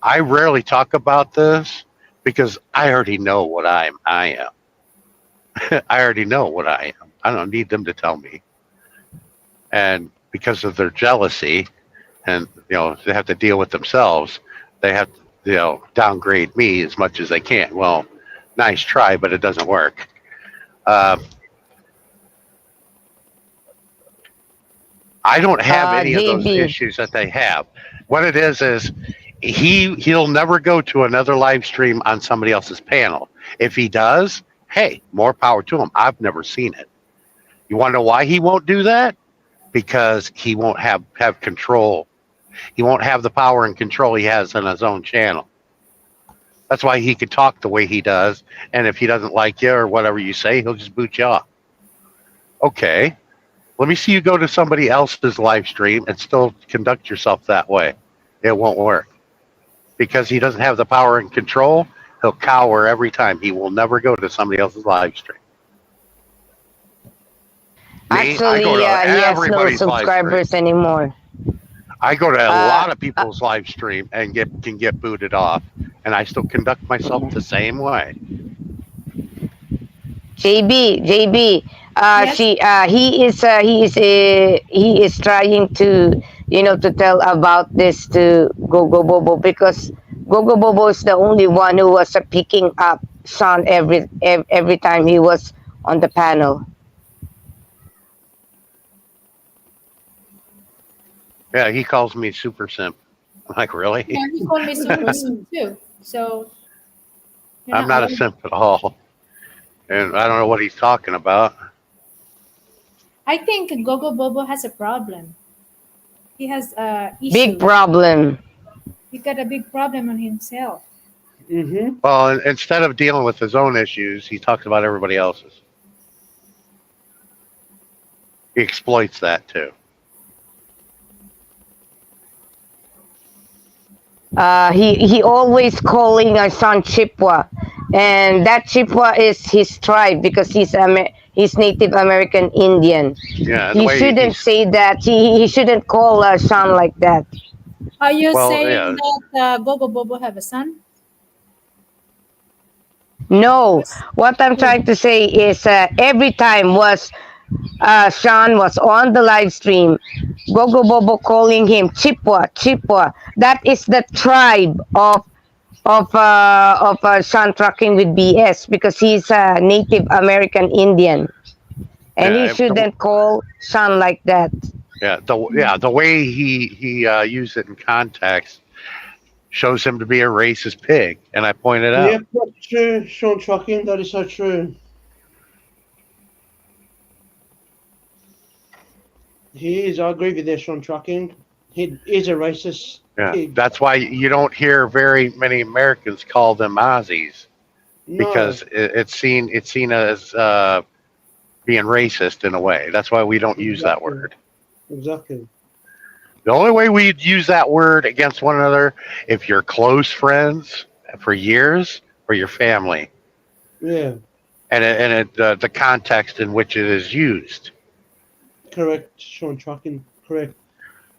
I rarely talk about this because I already know what I am. I already know what I am. I don't need them to tell me. And because of their jealousy, and they have to deal with themselves, they have to downgrade me as much as they can. Well, nice try, but it doesn't work. I don't have any of those JB. issues that they have. What it is he'll never go to another live stream on somebody else's panel. If he does, hey, more power to him. I've never seen it. You want to know why he won't do that? Because he won't have control. He won't have the power and control he has on his own channel. That's why he can talk the way he does. And if he doesn't like you or whatever you say, he'll just boot you off. Okay, let me see you go to somebody else's live stream and still conduct yourself that way. It won't work. Because he doesn't have the power and control, he'll cower every time. He will never go to somebody else's live stream. Me, I Actually, go to he has no everybody's live subscribers stream. anymore. I go to a lot of people's live stream and can get booted off, and I still conduct myself the same way. JB, Yes. he is trying to, to tell about this to Gogo Bobo, because Gogo Bobo is the only one who was picking up Sean every time he was on the panel. Yeah, he calls me super simp. I'm like, really? Yeah, he called me super simp too. So I'm not a simp at all. And I don't know what he's talking about. I think Gogo Bobo has a problem. He has a issue. Big problem. He got a big problem on himself. Mm-hmm. Well, instead of dealing with his own issues, he talks about everybody else's. He exploits that too. He always calling our son Chippewa, and that Chippewa is his tribe because he's Native American Indian. Yeah, and the He way shouldn't he's- say that. He shouldn't call Sean like that. Are you Well, saying yeah. that Gogo Bobo have a son? No, what I'm trying to say is every time Sean was on the live stream, Gogo Bobo calling him Chippewa, Chippewa. That is the tribe of Sean Trucking with BS, because he's a Native American Indian, and Yeah, he shouldn't call Sean like that. the way he used it in context shows him to be a racist pig, and I pointed out. Yep, that's true, Sean Trucking. That is so true. He is. I agree with that, Sean Trucking. He is a racist Yeah, pig. that's why you don't hear very many Americans call them Aussies, No, because it's seen as being racist in a way. That's why we don't use that word. exactly. The only way we'd use that word against one another if you're close friends for years or your family, Yeah, and the context in which it is used. correct, Sean Trucking. Correct.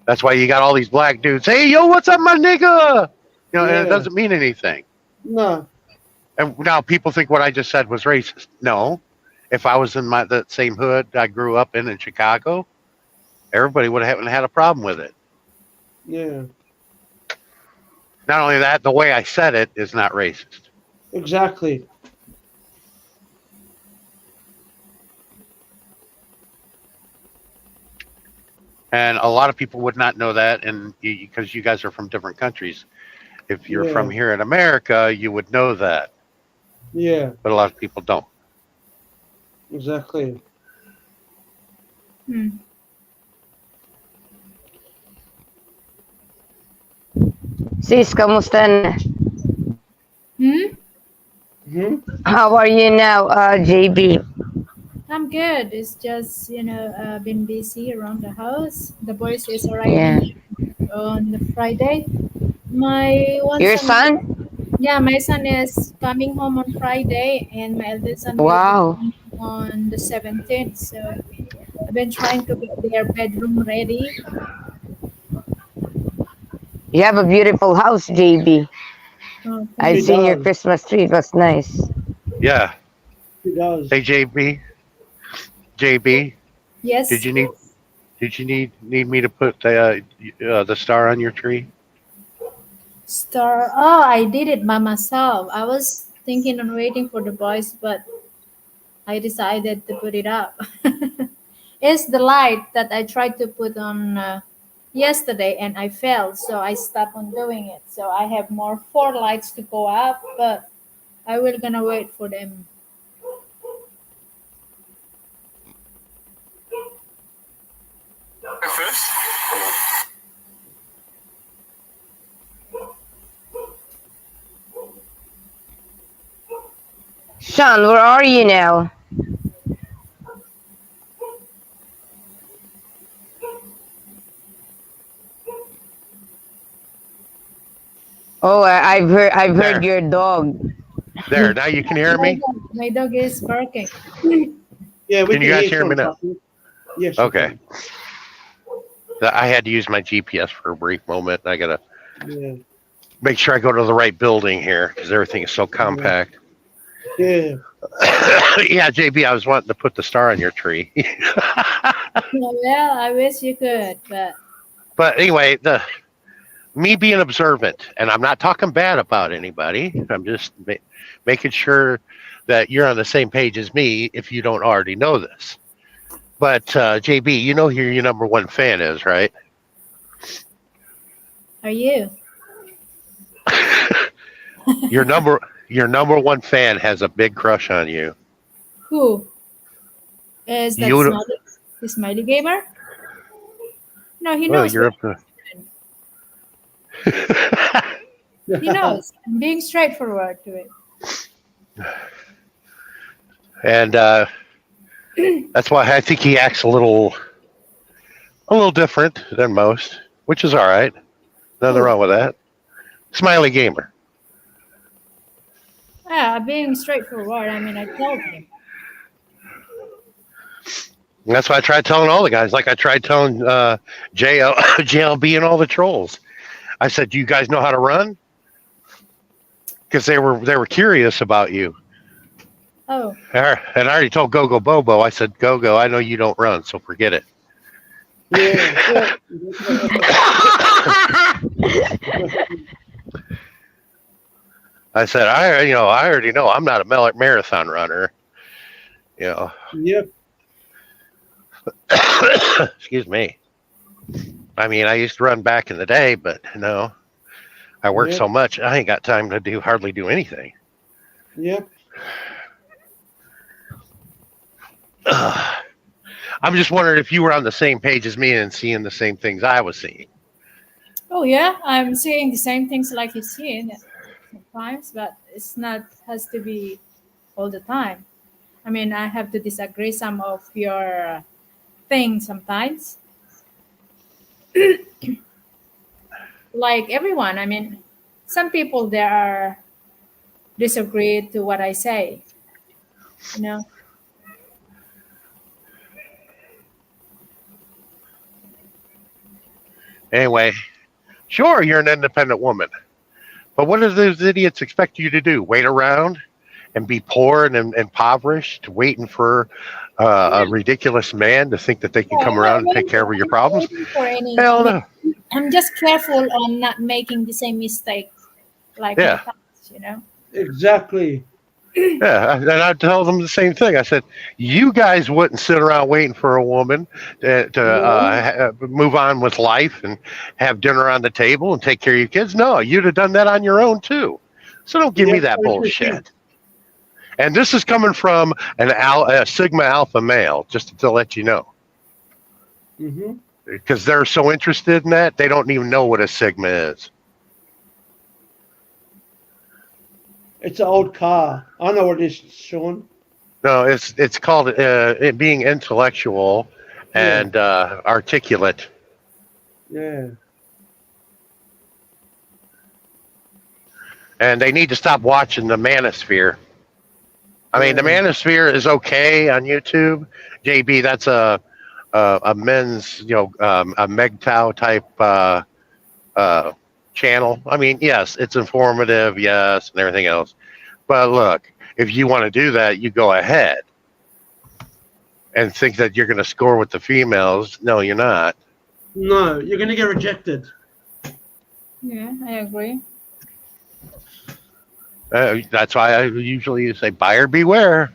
That's why you got all these black dudes. Hey, yo, what's up, my nigga? And it Yeah. doesn't mean anything. No, And now people think what I just said was racist. No, if I was in that same hood I grew up in Chicago, everybody would have had a problem with it. yeah, Not only that, the way I said it is not racist. exactly. And a lot of people would not know that, and because you guys are from different countries. If you're Yeah. from here in America, you would know that, Yeah, but a lot of people don't. exactly. Hmm. Sis, kamusta na? Hmm? Hmm. How are you now, JB? I'm good. It's just been busy around the house. The boys is Yeah. arriving on the Friday. My one Your son, son? yeah, my son is coming home on Friday, and my eldest son will Wow. be on the 17th. So I've been trying to get their bedroom ready. You have a beautiful house, JB. Oh, I've He seen your does. Christmas tree. It was nice. Yeah. He does. Hey, JB, yes. did you need me to put the star on your tree? Star. Oh, I did it by myself. I was thinking on waiting for the boys, but I decided to put it up. It's the light that I tried to put on, yesterday and I failed, so I stopped on doing it. So I have more 4 lights to go up, but I will gonna wait for them. Sean, where are you now? Oh, I've heard There. your dog. There, now you can hear me? My dog is barking. Yeah, we Can you guys hear me from now? Bucky. Yes. Okay. I had to use my GPS for a brief moment. I gotta Yeah. make sure I go to the right building here because everything is so compact. Yeah. Yeah, JB, I was wanting to put the star on your tree. Well, I wish you could, but But anyway, me being observant, and I'm not talking bad about anybody. I'm just making sure that you're on the same page as me if you don't already know this. But JB, you know who your number one fan is, right? are you? Your number one fan has a big crush on you. Who? Is that You- the Smiley Gamer? No, he Well, knows. you're He knows. I'm being straightforward to it. and that's why I think he acts a little different than most, which is all right. Nothing wrong with that. Smiley Gamer. Yeah, I'm being straightforward. I mean, I told him. And that's why I tried telling all the guys, like I tried telling JLB and all the trolls. I said, "Do you guys know how to run?" Because they were curious about you. Oh, And I already told Gogo Bobo. I said, "Gogo, I know you don't run, so forget it." Yeah. I said, I already know I'm not a marathon runner. You know, Yep. excuse me. I mean, I used to run back in the day, but no, I work Yeah. so much, I ain't got time to hardly do anything. Yep. I'm just wondering if you were on the same page as me and seeing the same things I was seeing. oh yeah. I'm seeing the same things like you're seeing sometimes, but it's not has to be all the time. I mean, I have to disagree some of your things sometimes. Like everyone, I mean, some people there are disagree to what I say. You know. Anyway, sure, you're an independent woman, but what do those idiots expect you to do? Wait around and be poor and impoverished, waiting for a ridiculous man to think that they can come around and take care of your problems? For any, Hell no. I'm just careful on not making the same mistake like Yeah. in the past, you know. Exactly. Yeah, and I tell them the same thing. I said, you guys wouldn't sit around waiting for a woman to move on with life and have dinner on the table and take care of your kids. No, you'd have done that on your own too. So don't give me Yeah, that bullshit. And this is coming from a Sigma Alpha male, just to let you know. Mm-hmm. Because they're so interested in that, they don't even know what a Sigma is. It's an old car. I know what it is, Sean. No, it's called it being intellectual and articulate. Yeah. And they need to stop watching the Manosphere. I mean, the Manosphere is okay on YouTube. JB, that's a men's, a MGTOW type channel. I mean, yes, it's informative, yes, and everything else. But look, if you want to do that, you go ahead and think that you're going to score with the females. No, you're not. No, you're going to get rejected. Yeah, I agree. That's why I usually say buyer beware.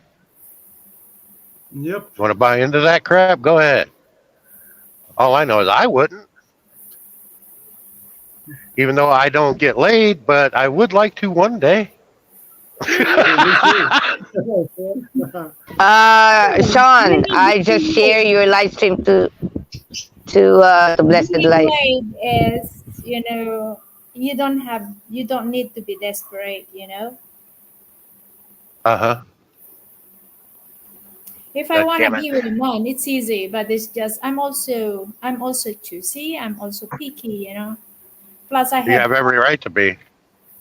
Yep. You want to buy into that crap? Go ahead. All I know is I wouldn't. even though I don't get laid, but I would like to one day. Sean, I just share your live stream to the Blessed Being Light. late is, you don't need to be desperate, Uh-huh. If I want to Damn it. be with a man, it's easy, but it's just I'm also choosy. I'm also picky. Plus, You have every right to be.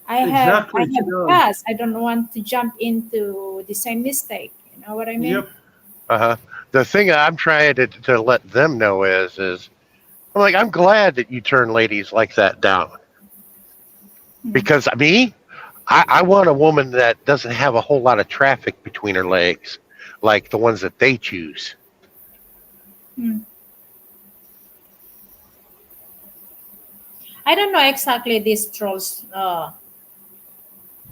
I Exactly, have Joe. past. I don't want to jump into the same mistake. You know what I mean? Yep. Uh-huh. The thing I'm trying to let them know is I'm like, I'm glad that you turn ladies like that down. Because me, I want a woman that doesn't have a whole lot of traffic between her legs, like the ones that they choose. I don't know exactly these trolls.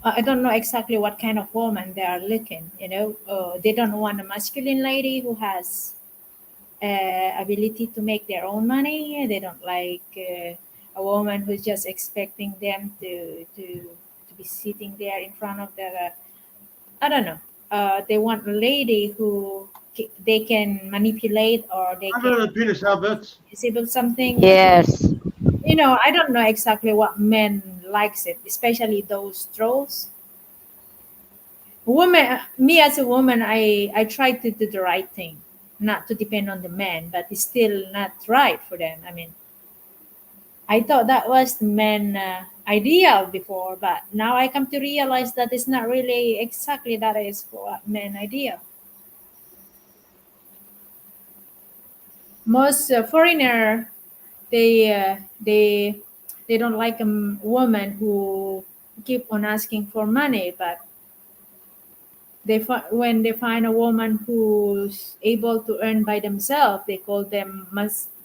I don't know exactly what kind of woman they are looking. They don't want a masculine lady who has ability to make their own money. They don't like a woman who's just expecting them to be sitting there in front of the. I don't know. They want a lady who they can manipulate or they I don't know, can Penis Albert. disable something. Yes. I don't know exactly what men likes it, especially those trolls. Me as a woman, I try to do the right thing, not to depend on the man, but it's still not right for them. I mean, I thought that was the man ideal before, but now I come to realize that it's not really exactly that is for men ideal. Most foreigner, they they don't like a woman who keep on asking for money, but when they find a woman who's able to earn by themselves, they call them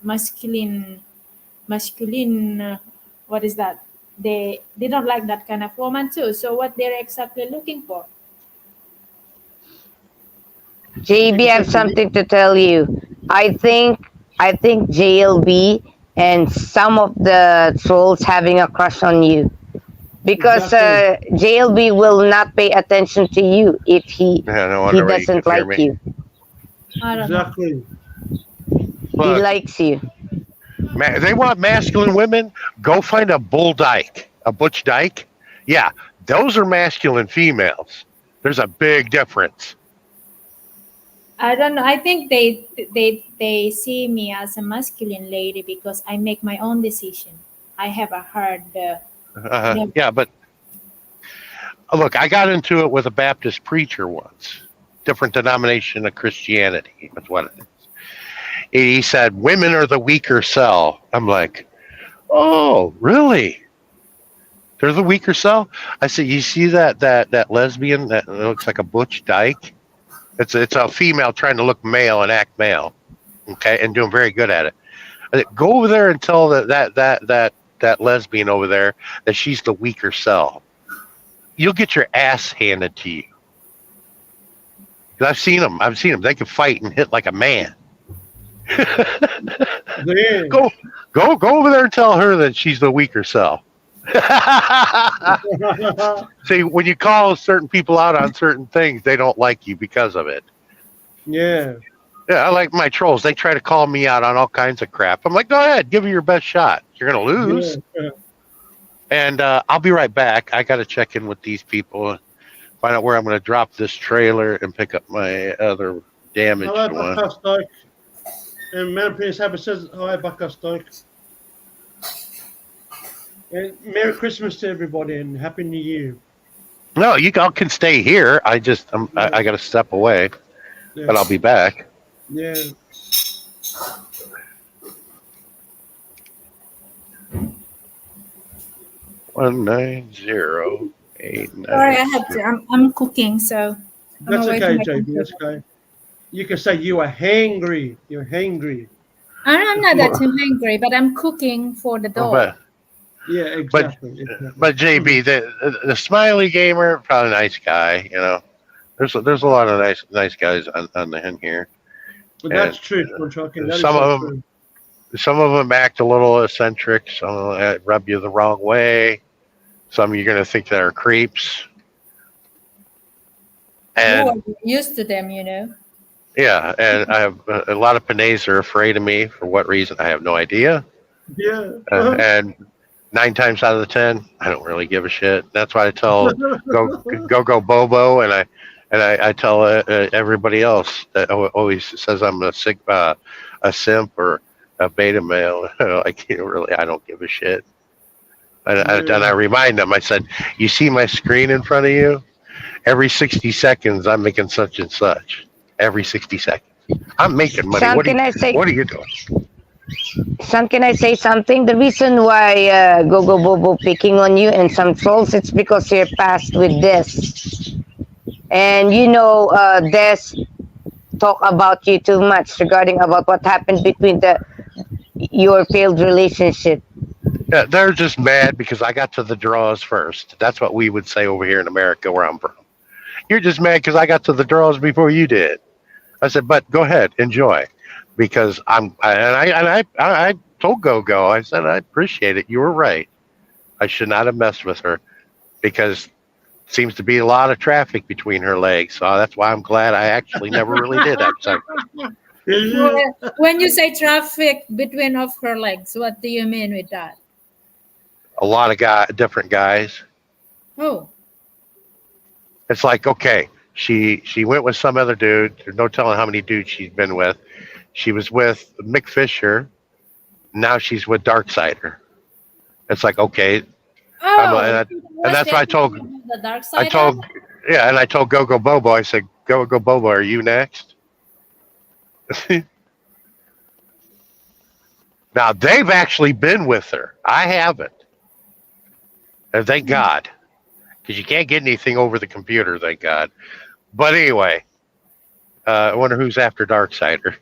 masculine. What is that? They don't like that kind of woman too. So what they're exactly looking for? JB, I have something to tell you. I think JLB and some of the trolls having a crush on you because Exactly. JLB will not pay attention to you if he Yeah, no he wonder why you doesn't can hear like me. you. I don't know. Exactly. He Look, likes you. they want masculine women. Go find a bull dyke, a butch dyke. Yeah, those are masculine females. There's a big difference. I don't know. I think they see me as a masculine lady because I make my own decision. I have a hard. No. Yeah, but look, I got into it with a Baptist preacher once. Different denomination of Christianity. That's what it is. He said, women are the weaker cell. I'm like, oh, really? They're the weaker cell? I said, you see that lesbian that looks like a butch dyke? It's a female trying to look male and act male, okay, and doing very good at it. I said, go over there and tell that lesbian over there that she's the weaker cell. You'll get your ass handed to you. 'Cause I've seen them. They can fight and hit like a man. There. Go over there and tell her that she's the weaker cell. See, when you call certain people out on certain things, they don't like you because of it. Yeah. Yeah, I like my trolls. They try to call me out on all kinds of crap. I'm like, go ahead, give it your best shot. You're gonna lose, Yeah. and I'll be right back. I got to check in with these people, find out where I'm gonna drop this trailer, and pick up my other damaged Hi, one. Baka Stoke. And Man Penis Albert says, hi, Baka Stoke. And Merry Christmas to everybody and Happy New Year. No, you all can stay here. I got to step away, Yeah. but I'll be back. Yeah. One 908. Sorry, I have to. I'm cooking, so That's away okay, from my JB. That's okay. You can say you are hangry. You're hangry. I'm not that too hungry, but I'm cooking for the dog. Yeah, exactly. But JB, the smiley gamer, probably a nice guy. You know, there's a lot of nice guys on the in here. But that's true, Contracting. That is some so of 'em- true. some of them act a little eccentric. Some of them rub you the wrong way. Some you're gonna think they're creeps. And You are used to them, you know. yeah, and I have a lot of Panays are afraid of me for what reason I have no idea. Yeah. And 9 times out of the 10, I don't really give a shit. That's why I tell go Bobo, and I tell everybody else that always says I'm a simp or a beta male. Like, really, I don't give a shit. And I remind them. I said, you see my screen in front of you? Every 60 seconds, I'm making such and such. Every 60 seconds, I'm making money. Son, What can I say? are you doing? Son, can I say something? The reason why Gogo Bobo picking on you and some trolls, it's because you're past with this. And you know, Des talk about you too much regarding about what happened between your failed relationship. Yeah, they're just mad because I got to the draws first. That's what we would say over here in America, where I'm from. You're just mad because I got to the draws before you did. I said, but go ahead, enjoy, because I told Gogo, I said, I appreciate it. You were right. I should not have messed with her because seems to be a lot of traffic between her legs. So that's why I'm glad I actually never really did that. So, When you say traffic between of her legs, what do you mean with that? a lot of different guys. Oh, It's like, okay, she went with some other dude. There's no telling how many dudes she's been with. She was with Mick Fisher. Now she's with Darksider. It's like, okay. And that's why I told the dark side. and I told Gogo Bobo, I said, Gogo Bobo, are you next? Now they've actually been with her. I haven't. And thank God. Because you can't get anything over the computer, thank God. But anyway, I wonder who's after Darksider.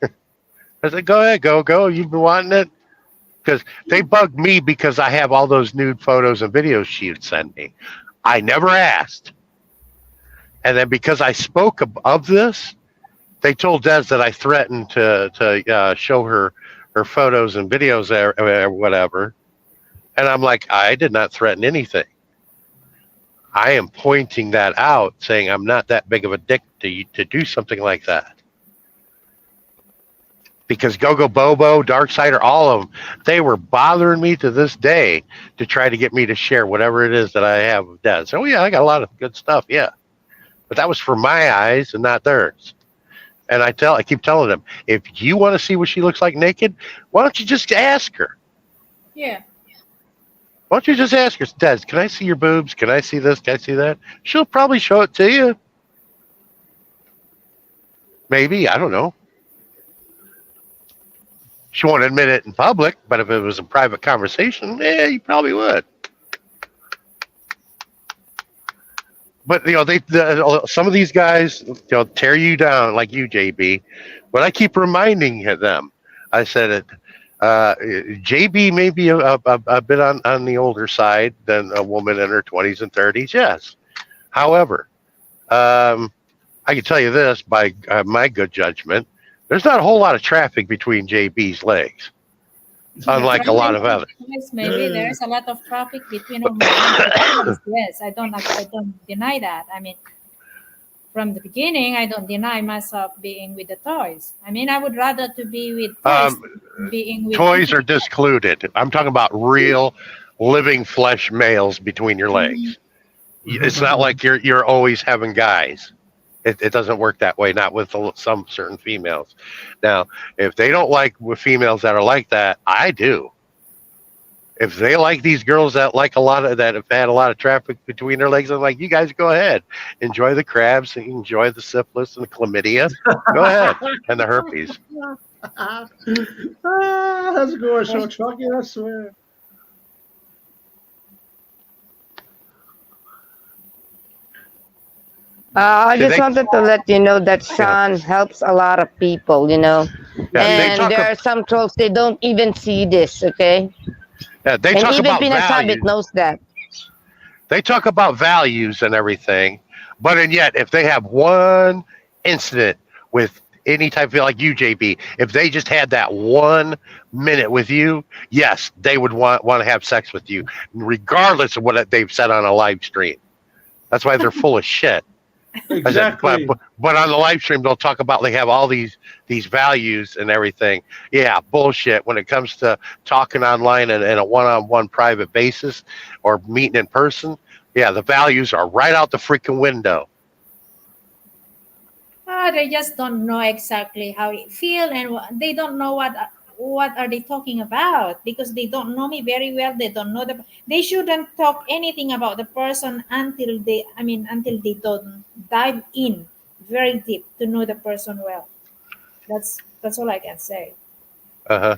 I said, go ahead, go. You've been wanting it? Because they bugged me because I have all those nude photos and videos she had sent me. I never asked. And then because I spoke of this, they told Des that I threatened to show her photos and videos or whatever. And I'm like, I did not threaten anything. I am pointing that out, saying I'm not that big of a dick to do something like that. Because Gogo Bobo, Darksider, all of them, they were bothering me to this day to try to get me to share whatever it is that I have with Des. Oh yeah, I got a lot of good stuff, yeah. But that was for my eyes and not theirs. And I keep telling them, if you want to see what she looks like naked, why don't you just ask her? Yeah. Why don't you just ask her, Des, can I see your boobs? Can I see this? Can I see that? She'll probably show it to you. Maybe, I don't know. She won't admit it in public, but if it was a private conversation, yeah, you probably would. But some of these guys, tear you down like you, JB. But I keep reminding them. I said, JB may be a bit on the older side than a woman in her 20s and 30s. Yes. However, I can tell you this by my good judgment. There's not a whole lot of traffic between JB's legs, unlike a lot of others. Maybe there's a lot of traffic between them. Yes, I don't deny that. I mean, from the beginning, I don't deny myself being with the toys. I mean, I would rather to be with toys being with toys are discluded. I'm talking about real, living flesh males between your legs. It's not like you're always having guys. It doesn't work that way, not with some certain females. Now, if they don't like with females that are like that, I do. If they like these girls that have had a lot of traffic between their legs, I'm like, you guys go ahead. Enjoy the crabs and enjoy the syphilis and the chlamydia. Go ahead. And the herpes. That's going so shocking, I swear. I just wanted to let you know that Sean helps a lot of people, Yeah, and there are some trolls, they don't even see this, okay? Yeah, they And talk even about Pinasabit values. knows that. They talk about values and everything, but and yet if they have one incident with any type of like you, JB, if they just had that 1 minute with you, yes, they would want to have sex with you, regardless of what they've said on a live stream. That's why they're full of shit. Exactly. But on the live stream, they'll talk about they have all these values and everything. Yeah, bullshit. When it comes to talking online and a one-on-one private basis or meeting in person, yeah, the values are right out the freaking window. They just don't know exactly how it feel, and they don't know what are they talking about, because they don't know me very well. They don't know they shouldn't talk anything about the person until they don't dive in very deep to know the person well. That's all I can say. Uh-huh.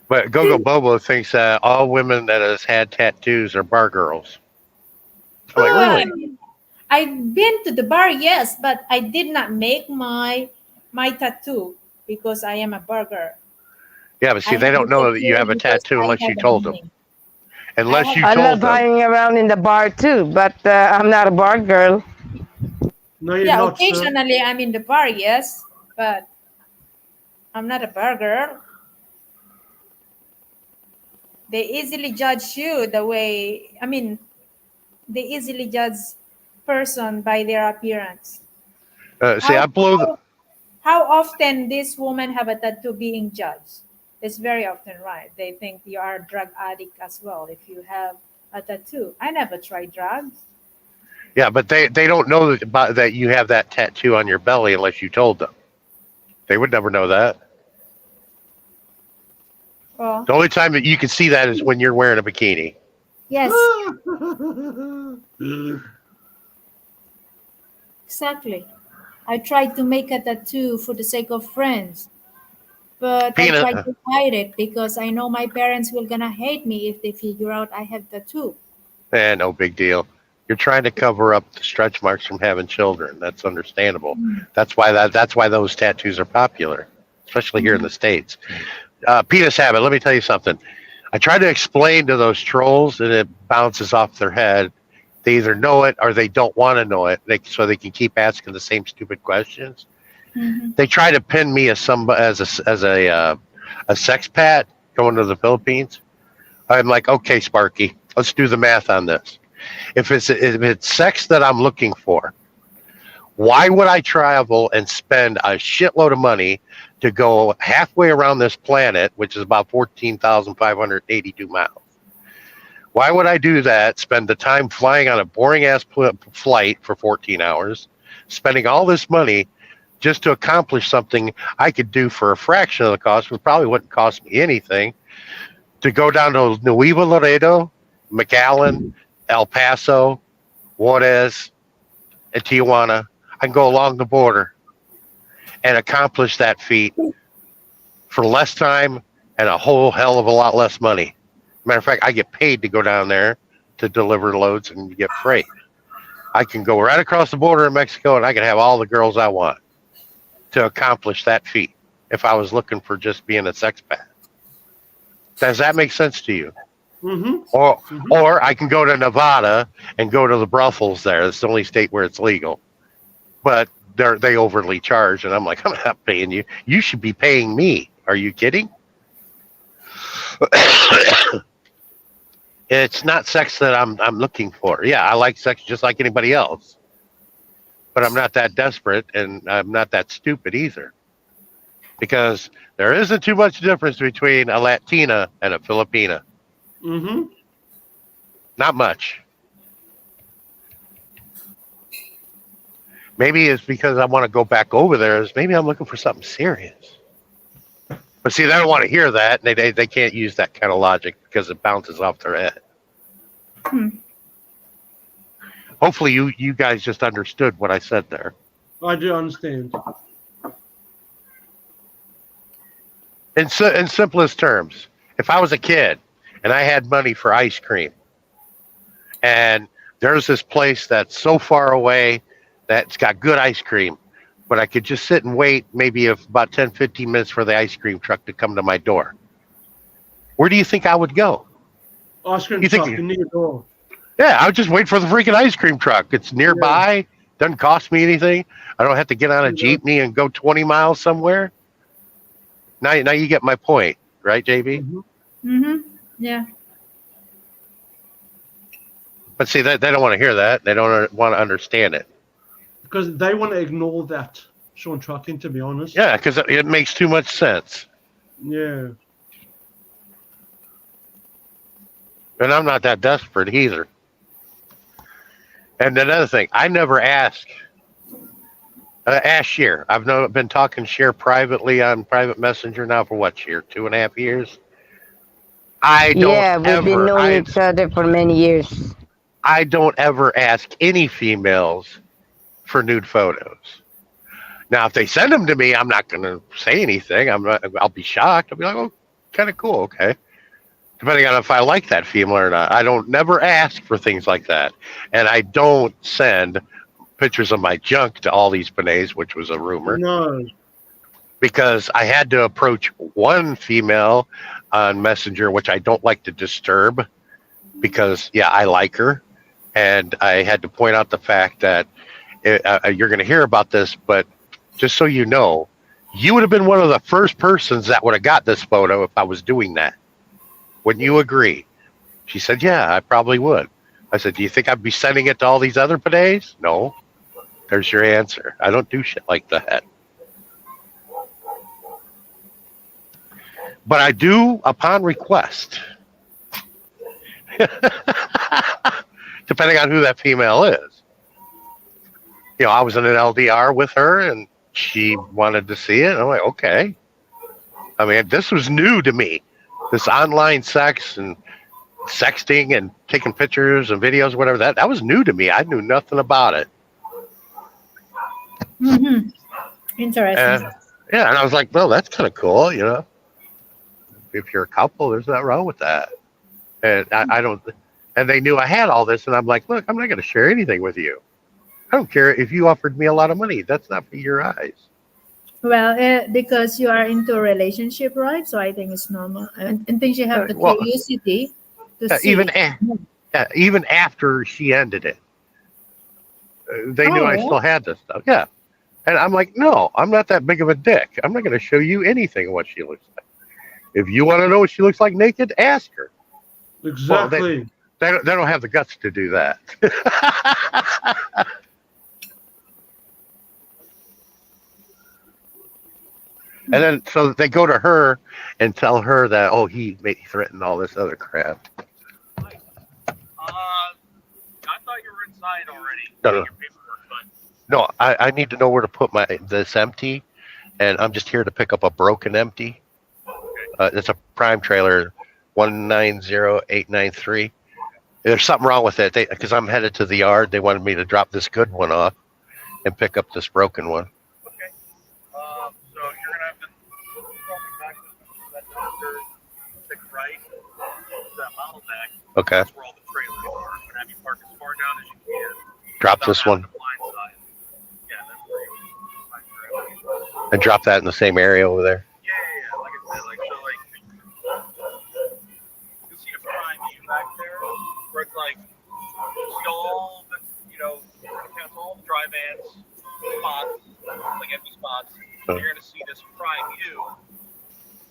But Gogo Bobo thinks that all women that has had tattoos are bar girls. I'm like, really? I've been to the bar, yes, but I did not make my tattoo because I am a burger. Yeah, but see, they don't know that you have a tattoo unless you told them. Unless you I'm told not them. hanging around in the bar too, but I'm not a bar girl. No, you're Yeah, not, sir. occasionally I'm in the bar, yes, but I'm not a bar girl. They easily judge you they easily judge person by their appearance. See, I blow How often this woman have a tattoo being judged? It's very often, right? They think you are a drug addict as well if you have a tattoo. I never tried drugs. Yeah, but they don't know that you have that tattoo on your belly unless you told them. They would never know that. Well, The only time that you can see that is when you're wearing a bikini. yes, exactly. I tried to make a tattoo for the sake of friends, but Peanut. I tried to hide it because I know my parents will gonna hate me if they figure out I have tattoo. No big deal. You're trying to cover up the stretch marks from having children. That's understandable. That's why those tattoos are popular, especially here in the States. Penis habit. Let me tell you something. I try to explain to those trolls, and it bounces off their head. They either know it or they don't want to know it, so they can keep asking the same stupid questions. Mm-hmm. They try to pin me as a sex pat going to the Philippines. I'm like, okay, Sparky, let's do the math on this. If it's sex that I'm looking for, why would I travel and spend a shitload of money to go halfway around this planet, which is about 14,582 miles? Why would I do that, spend the time flying on a boring-ass flight for 14 hours, spending all this money just to accomplish something I could do for a fraction of the cost, which probably wouldn't cost me anything, to go down to Nuevo Laredo, McAllen, El Paso, Juarez, and Tijuana? I can go along the border and accomplish that feat for less time and a whole hell of a lot less money. Matter of fact, I get paid to go down there to deliver loads and get freight. I can go right across the border in Mexico and I can have all the girls I want to accomplish that feat if I was looking for just being a sex pat. Does that make sense to you? Mm-hmm. Or I can go to Nevada and go to the brothels there. It's the only state where it's legal. But they overly charge, and I'm like, I'm not paying you. You should be paying me. Are you kidding? It's not sex that I'm looking for. Yeah, I like sex just like anybody else. But I'm not that desperate, and I'm not that stupid either. Because there isn't too much difference between a Latina and a Filipina. Mm-hmm. Not much. Maybe it's because I want to go back over there. Maybe I'm looking for something serious. But see, they don't want to hear that. They can't use that kind of logic because it bounces off their head. Hopefully you guys just understood what I said there. I do understand. In simplest terms, if I was a kid and I had money for ice cream, and there's this place that's so far away that's got good ice cream, but I could just sit and wait maybe about 10, 15 minutes for the ice cream truck to come to my door, where do you think I would go? Ice cream You think truck near your door. Yeah, I would just wait for the freaking ice cream truck. It's nearby. Doesn't cost me anything. I don't have to get on a jeepney and go 20 miles somewhere. Now you get my point, right, JB? Yeah. But see, they don't want to hear that. They don't want to understand it. Because they want to ignore that, Sean Trucking, to be honest. Yeah, because it makes too much sense. Yeah. And I'm not that desperate either. And another thing, I never ask Sheer. I've been talking Sheer privately on Private Messenger now for what, Sheer? 2.5 years? I don't Yeah, we've been knowing each other for many years. I don't ever ask any females for nude photos. Now, if they send them to me, I'm not going to say anything. I'll be shocked. I'll be like, oh, kind of cool. Okay. Depending on if I like that female or not. I don't never ask for things like that. And I don't send pictures of my junk to all these Panays, which was a rumor. No. Because I had to approach one female on Messenger, which I don't like to disturb because, yeah, I like her. And I had to point out the fact that you're going to hear about this, but just so you know, you would have been one of the first persons that would have got this photo if I was doing that. Wouldn't you agree? She said, yeah, I probably would. I said, do you think I'd be sending it to all these other Panays? No. There's your answer. I don't do shit like that. But I do upon request. Depending on who that female is. You know, I was in an LDR with her and she wanted to see it. I'm like, okay. I mean, this was new to me. This online sex and sexting and taking pictures and videos, whatever, that was new to me. I knew nothing about it. Interesting. Yeah, and I was like, well, that's kind of cool, you know. If you're a couple, there's nothing wrong with that. And I don't, and they knew I had all this, and I'm like, look, I'm not going to share anything with you. I don't care if you offered me a lot of money. That's not for your eyes. Well, because you are into a relationship, right? So I think it's normal. And think you have the curiosity to see. Even after she ended it, they knew I still had this stuff. Yeah. And I'm like, no, I'm not that big of a dick. I'm not going to show you anything of what she looks like. If you want to know what she looks like naked, ask her. Exactly. Well, they don't have the guts to do that. And then, so they go to her and tell her that, oh, he threatened all this other crap. I thought you were inside already. No. Your paperwork, but... No, I need to know where to put this empty, and I'm just here to pick up a broken empty. It's a Prime trailer, 190893. There's something wrong with it because I'm headed to the yard. They wanted me to drop this good one off and pick up this broken one. Okay. So you're gonna have to probably back to that doctor, take right, that model deck. Okay. That's where all the trailers are. I'm gonna have you park as far down as you can. Drop this one. The blind side. Yeah, that's where you find your everything. And drop that in the same area over there. Yeah. Like I said, you'll see a Prime view back there, where it's like, see all the, you're gonna count all the dry vans, spots, like empty spots. And you're gonna see this Prime view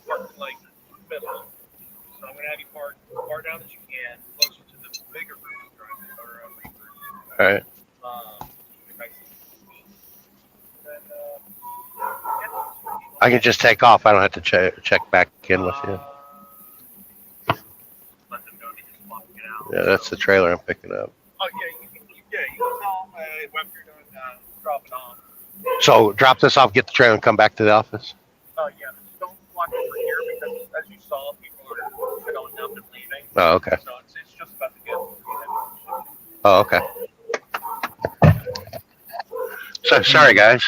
parked like middle. So I'm gonna have you park as far down as you can, closer to the bigger group of dry vans or reefers. All right. I can just take off. I don't have to check back in with you. Let them know they just want to get out. Yeah, that's the trailer I'm picking up. Oh yeah, you can tell them when you're doing dropping off. So drop this off, get the trailer, and come back to the office. Oh yeah, just don't walk over here because as you saw, people are going up and leaving. Oh, okay. So it's just about to get. Oh, okay. So sorry, guys.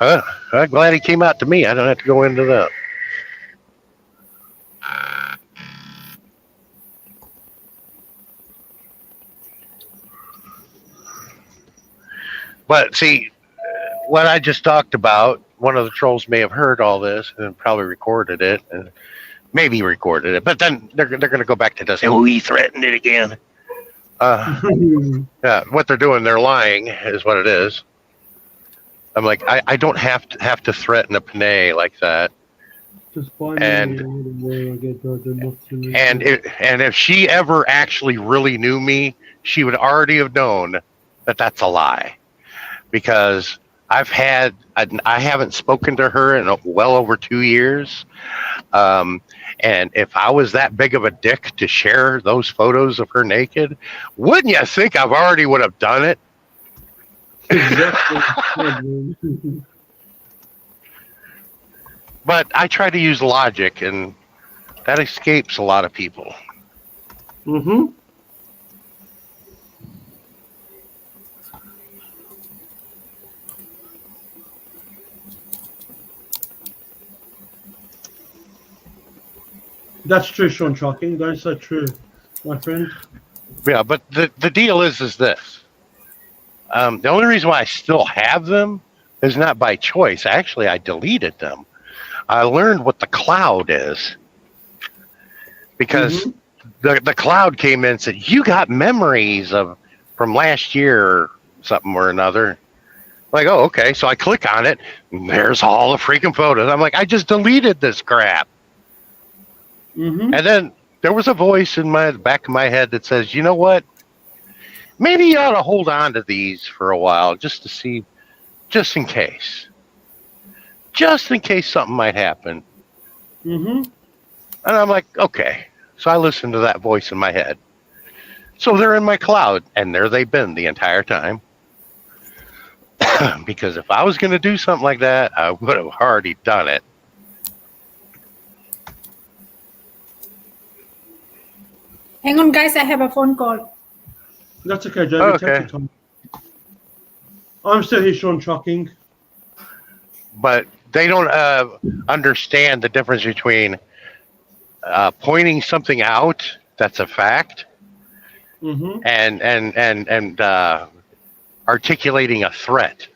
I'm glad he came out to me. I don't have to go into that. But see, what I just talked about, one of the trolls may have heard all this and probably recorded it, and maybe recorded it. But then they're going to go back to this. Oh, he threatened it again. Yeah, what they're doing, they're lying, is what it is. I'm like, I don't have to threaten a Panay like that. Just buy me And- where I get not to And if she ever actually really knew me, she would already have known that that's a lie, because I haven't spoken to her in well over 2 years. And if I was that big of a dick to share those photos of her naked, wouldn't you think I've already would have done it? exactly. But I try to use logic, and that escapes a lot of people. Mm-hmm. That's true, Sean Shocking. That is so true, my friend. Yeah, but the deal is this. The only reason why I still have them is not by choice. Actually, I deleted them. I learned what the cloud is, because the cloud came in and said, you got memories from last year or something or another. Like, oh, okay. So I click on it, and there's all the freaking photos. I'm like, I just deleted this crap. Mm-hmm. And then there was a voice in my back of my head that says, you know what? Maybe you ought to hold on to these for a while just to see, just in case. Just in case something might happen. Mm-hmm. And I'm like, okay. So I listened to that voice in my head. So they're in my cloud, and there they've been the entire time. Because if I was going to do something like that, I would have already done it. Hang on, guys. I have a phone call. That's okay, David. Okay. Take your time. I'm still here, Sean Shocking. But they don't understand the difference between pointing something out that's a fact Mm-hmm. and articulating a threat.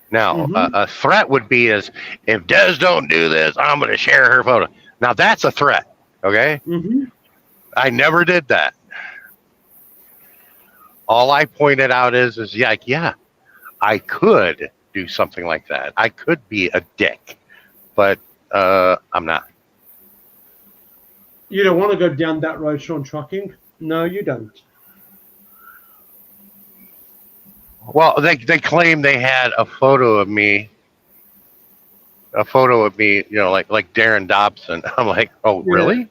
Now, Mhm. a threat would be as, if Des don't do this, I'm going to share her photo. Now, that's a threat, okay? Mm-hmm. I never did that. All I pointed out is yeah, I could do something like that. I could be a dick, but I'm not. You don't want to go down that road, Sean Shocking. No, you don't. Well, they claim they had a photo of me, you know, like Darren Dobson. I'm like, oh, Yeah. really?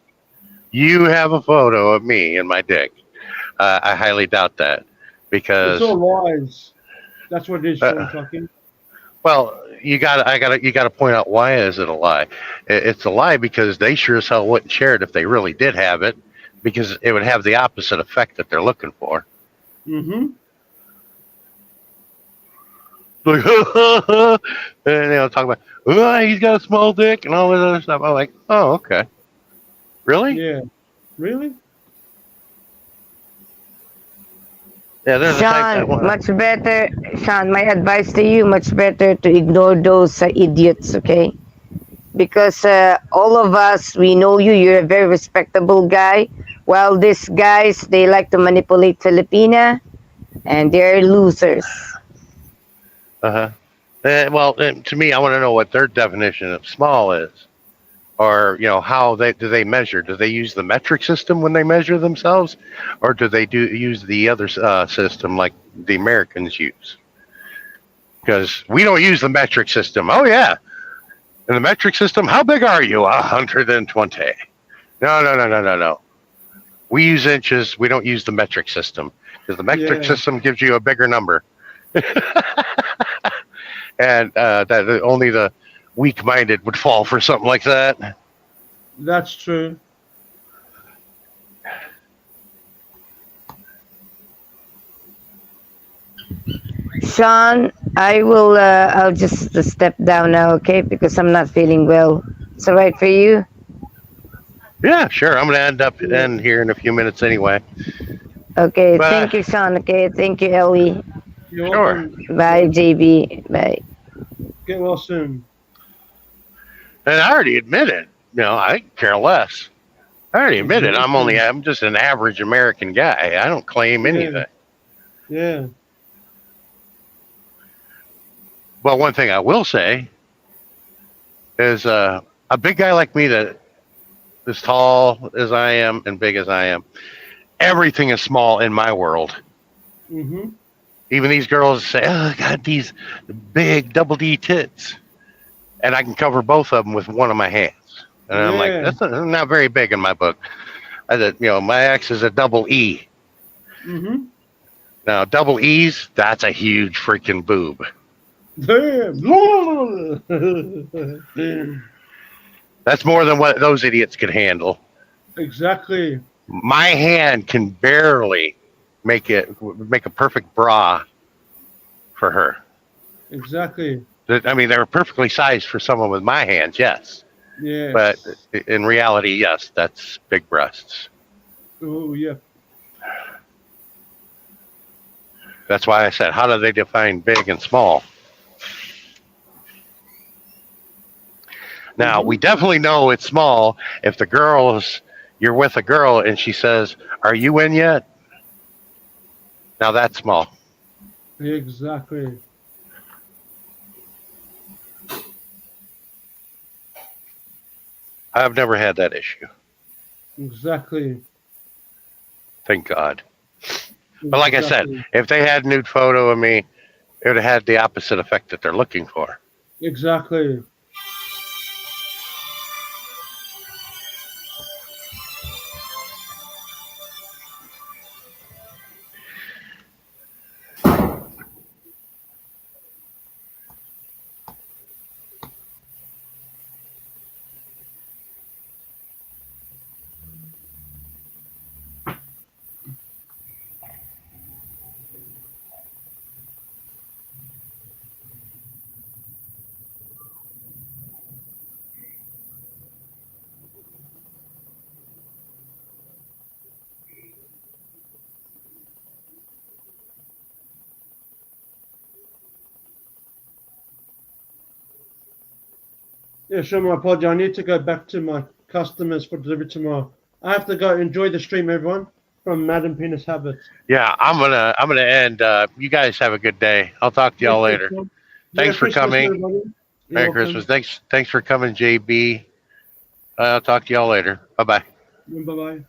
You have a photo of me and my dick? I highly doubt that, because It's all lies. That's what it is, Sean Shocking. well, you gotta point out, why is it a lie? It's a lie because they sure as hell wouldn't share it if they really did have it, because it would have the opposite effect that they're looking for. Mm-hmm. Like, and they'll talk about, oh, he's got a small dick and all this other stuff. I'm like, oh, okay, really? Yeah. Really? Yeah, they're the type that Sean, want. much better. Sean, my advice to you, much better to ignore those idiots, okay? Because all of us, we know you. You're a very respectable guy. While these guys, they like to manipulate Filipina, and they're losers. Uh-huh. Well, to me, I want to know what their definition of small is, or you know, how do they measure? Do they use the metric system when they measure themselves, or do they use the other system like the Americans use? Because we don't use the metric system. Oh yeah, in the metric system, how big are you? 120. No. We use inches. We don't use the metric system, because the metric Yeah. system gives you a bigger number. And that only the weak-minded would fall for something like that. That's true. Sean, I'll just step down now, okay? Because I'm not feeling well. It's all right for you? Yeah, sure. I'm going to end here in a few minutes anyway. Okay, Bye. thank you, Sean. Okay, thank you, Ellie. You're Sure. welcome. Bye, JB. Bye. Get well soon. And I already admitted, you know, I care less. I already admitted I'm just an average American guy. I don't claim anything. Yeah. Well, one thing I will say is a big guy like me that as tall as I am and big as I am, everything is small in my world. Mm-hmm. Even these girls say, "Oh, I got these big double D tits," and I can cover both of them with one of my hands. And I'm like, that's not very big in my book. I said, my ex is a double E. Mm-hmm. Now, double E's, that's a huge freaking boob. Damn. That's more than what those idiots can handle. Exactly. My hand can barely make a perfect bra for her. Exactly. I mean, they're perfectly sized for someone with my hands, yes. Yeah. But in reality, yes, that's big breasts. Oh yeah. That's why I said, how do they define big and small? Now, we definitely know it's small if you're with a girl and she says, "Are you in yet?" Now that's small. Exactly. I've never had that issue. Exactly. Thank God. But like I said, if they had a nude photo of me, it would have had the opposite effect that they're looking for. Exactly. Yeah, sure, my apology. I need to go back to my customers for delivery tomorrow. I have to go. Enjoy the stream, everyone. From Madam Penis Habits. Yeah, I'm gonna end. You guys have a good day. I'll talk to y'all later. Thanks for coming. Merry Christmas. Thanks for coming, JB. I'll talk to y'all later. Bye bye. Bye bye.